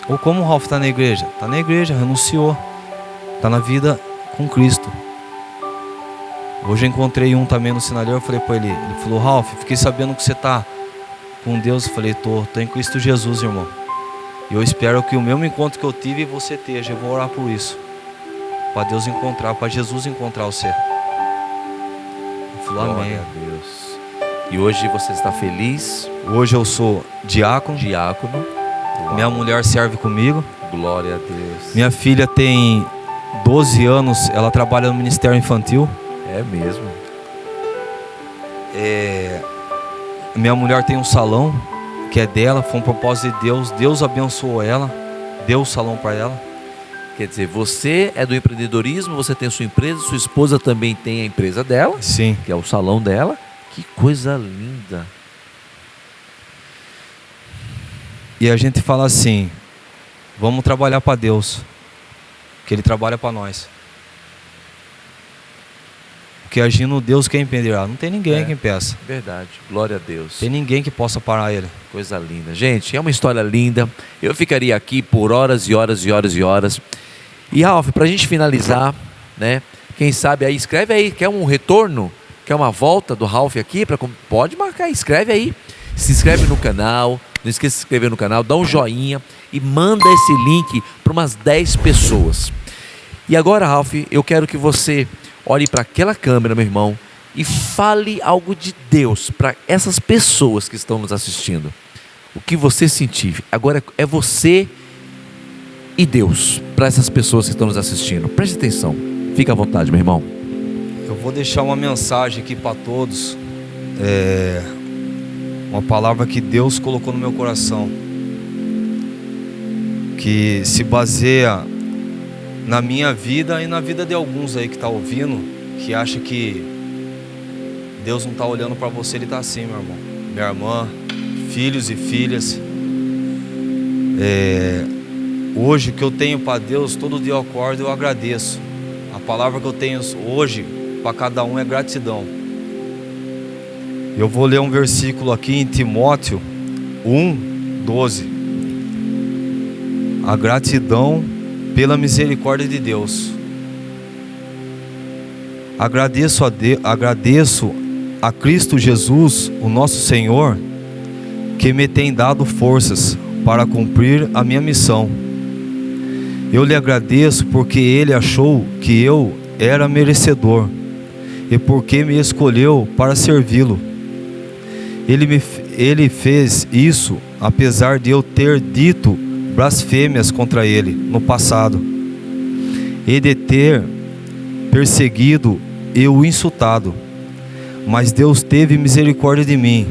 Ou como o Ralph está na igreja? Está na igreja, renunciou. Está na vida com Cristo. Hoje eu encontrei um também no sinaleiro, eu falei para ele, ele falou, Ralph, fiquei sabendo que você está com Deus. Eu falei, tô em Cristo Jesus, irmão. E eu espero que o mesmo encontro que eu tive e você esteja. Eu vou orar por isso. Para Deus encontrar, para Jesus encontrar você. Ele falou, amém. Glória a Deus. E hoje você está feliz? Hoje eu sou diácono. Diácono. Minha mulher serve comigo. Glória a Deus. Minha filha tem 12 anos, ela trabalha no Ministério Infantil. É mesmo. Minha mulher tem um salão que é dela, foi um propósito de Deus. Deus abençoou ela, deu o salão para ela. Quer dizer, você é do empreendedorismo, você tem sua empresa, sua esposa também tem a empresa dela, Sim. que é o salão dela. Que coisa linda. E a gente fala assim, vamos trabalhar para Deus, que Ele trabalha para nós. Porque agindo Deus, quem impedirá? Não tem ninguém que impeça. Verdade, glória a Deus. Tem ninguém que possa parar Ele. Coisa linda. Gente, é uma história linda. Eu ficaria aqui por horas e horas e horas e horas. E Ralph, para a gente finalizar, né? Quem sabe aí, escreve aí, quer um retorno? Quer uma volta do Ralph aqui? Pode marcar, escreve aí. Se inscreve no canal, não esqueça de se inscrever no canal, dá um joinha e manda esse link para umas 10 pessoas. E agora, Ralph, eu quero que você olhe para aquela câmera, meu irmão, e fale algo de Deus para essas pessoas que estão nos assistindo. O que você sentir. Agora é você e Deus para essas pessoas que estão nos assistindo. Preste atenção. Fica à vontade, meu irmão. Eu vou deixar uma mensagem aqui para todos. Uma palavra que Deus colocou no meu coração, que se baseia na minha vida e na vida de alguns aí que tá ouvindo, que acha que Deus não está olhando para você. Ele está assim, meu irmão, minha irmã, filhos e filhas. Hoje o que eu tenho para Deus, todo dia eu acordo e eu agradeço. A palavra que eu tenho hoje para cada um é gratidão. Eu vou ler um versículo aqui em Timóteo 1:12. A gratidão pela misericórdia de Deus. Agradeço a Cristo Jesus, o nosso Senhor, que me tem dado forças para cumprir a minha missão. Eu lhe agradeço porque Ele achou que eu era merecedor e porque me escolheu para servi-lo. Ele fez isso apesar de eu ter dito blasfêmias contra Ele no passado e de ter perseguido e o insultado. Mas Deus teve misericórdia de mim,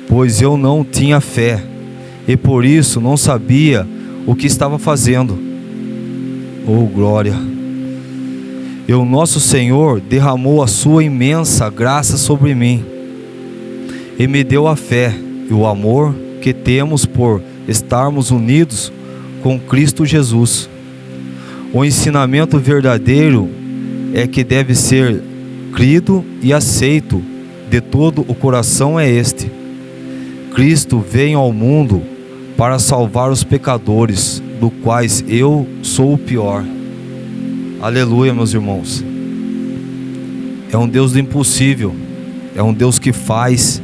pois eu não tinha fé e por isso não sabia o que estava fazendo. Oh, glória! E o nosso Senhor derramou a sua imensa graça sobre mim e me deu a fé e o amor que temos por estarmos unidos com Cristo Jesus. O ensinamento verdadeiro é que deve ser crido e aceito de todo o coração é este: Cristo veio ao mundo para salvar os pecadores, do quais eu sou o pior. Aleluia, meus irmãos. É um Deus do impossível, é um Deus que faz,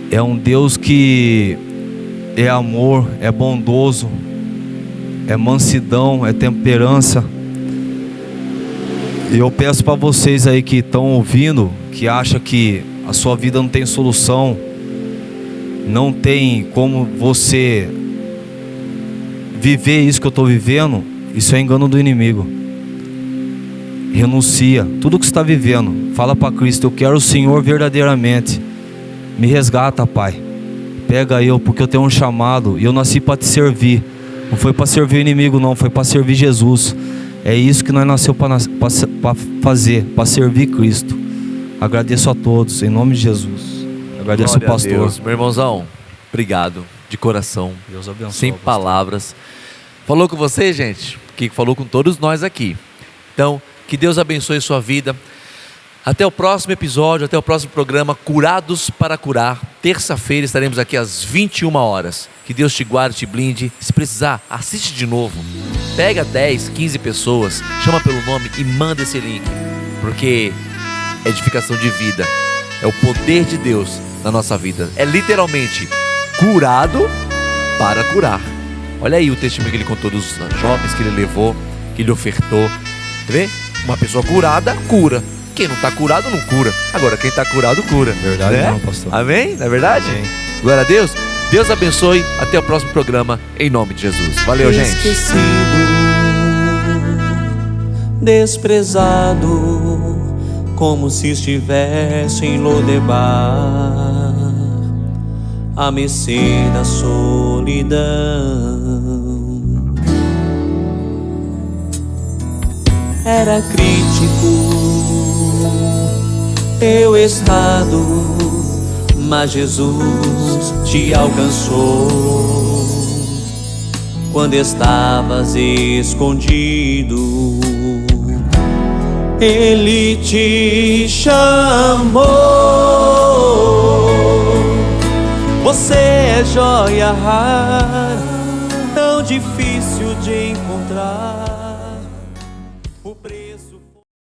é um Deus que é amor, é bondoso, é mansidão, é temperança. E eu peço para vocês aí que estão ouvindo, que acham que a sua vida não tem solução, não tem como você viver isso que eu estou vivendo, isso é engano do inimigo. Renuncia tudo que você está vivendo, fala para Cristo: eu quero o Senhor verdadeiramente, me resgata, Pai, pega eu, porque eu tenho um chamado e eu nasci para te servir. Não foi para servir o inimigo não, foi para servir Jesus. É isso que nós nasceu para fazer, para servir Cristo. Agradeço a todos, em nome de Jesus. Agradeço Glória o pastor. a Deus. Meu irmãozão, obrigado de coração. Deus abençoe. Sem pastor. palavras. Falou com você, gente? Que falou com todos nós aqui. Então, que Deus abençoe sua vida. Até o próximo episódio, até o próximo programa Curados para Curar. Terça-feira estaremos aqui às 21 horas. Que Deus te guarde, te blinde. Se precisar, assiste de novo. Pega 10, 15 pessoas, chama pelo nome e manda esse link. Porque é edificação de vida. É o poder de Deus na nossa vida. É literalmente curado para curar. Olha aí o testemunho que ele contou dos jovens que ele levou, que ele ofertou. Vê? Uma pessoa curada, cura. Quem não está curado, não cura. Agora, quem está curado, cura. Verdade, né? não, pastor. Amém? Não é verdade? Amém. Glória a Deus. Deus abençoe. Até o próximo programa, em nome de Jesus. Valeu, gente. Esquecido, desprezado, como se estivesse em Lodebar, à mercê da solidão. Era crítico teu estado, mas Jesus te alcançou quando estavas escondido. Ele te chamou. Você é joia rara, tão difícil de encontrar. O preço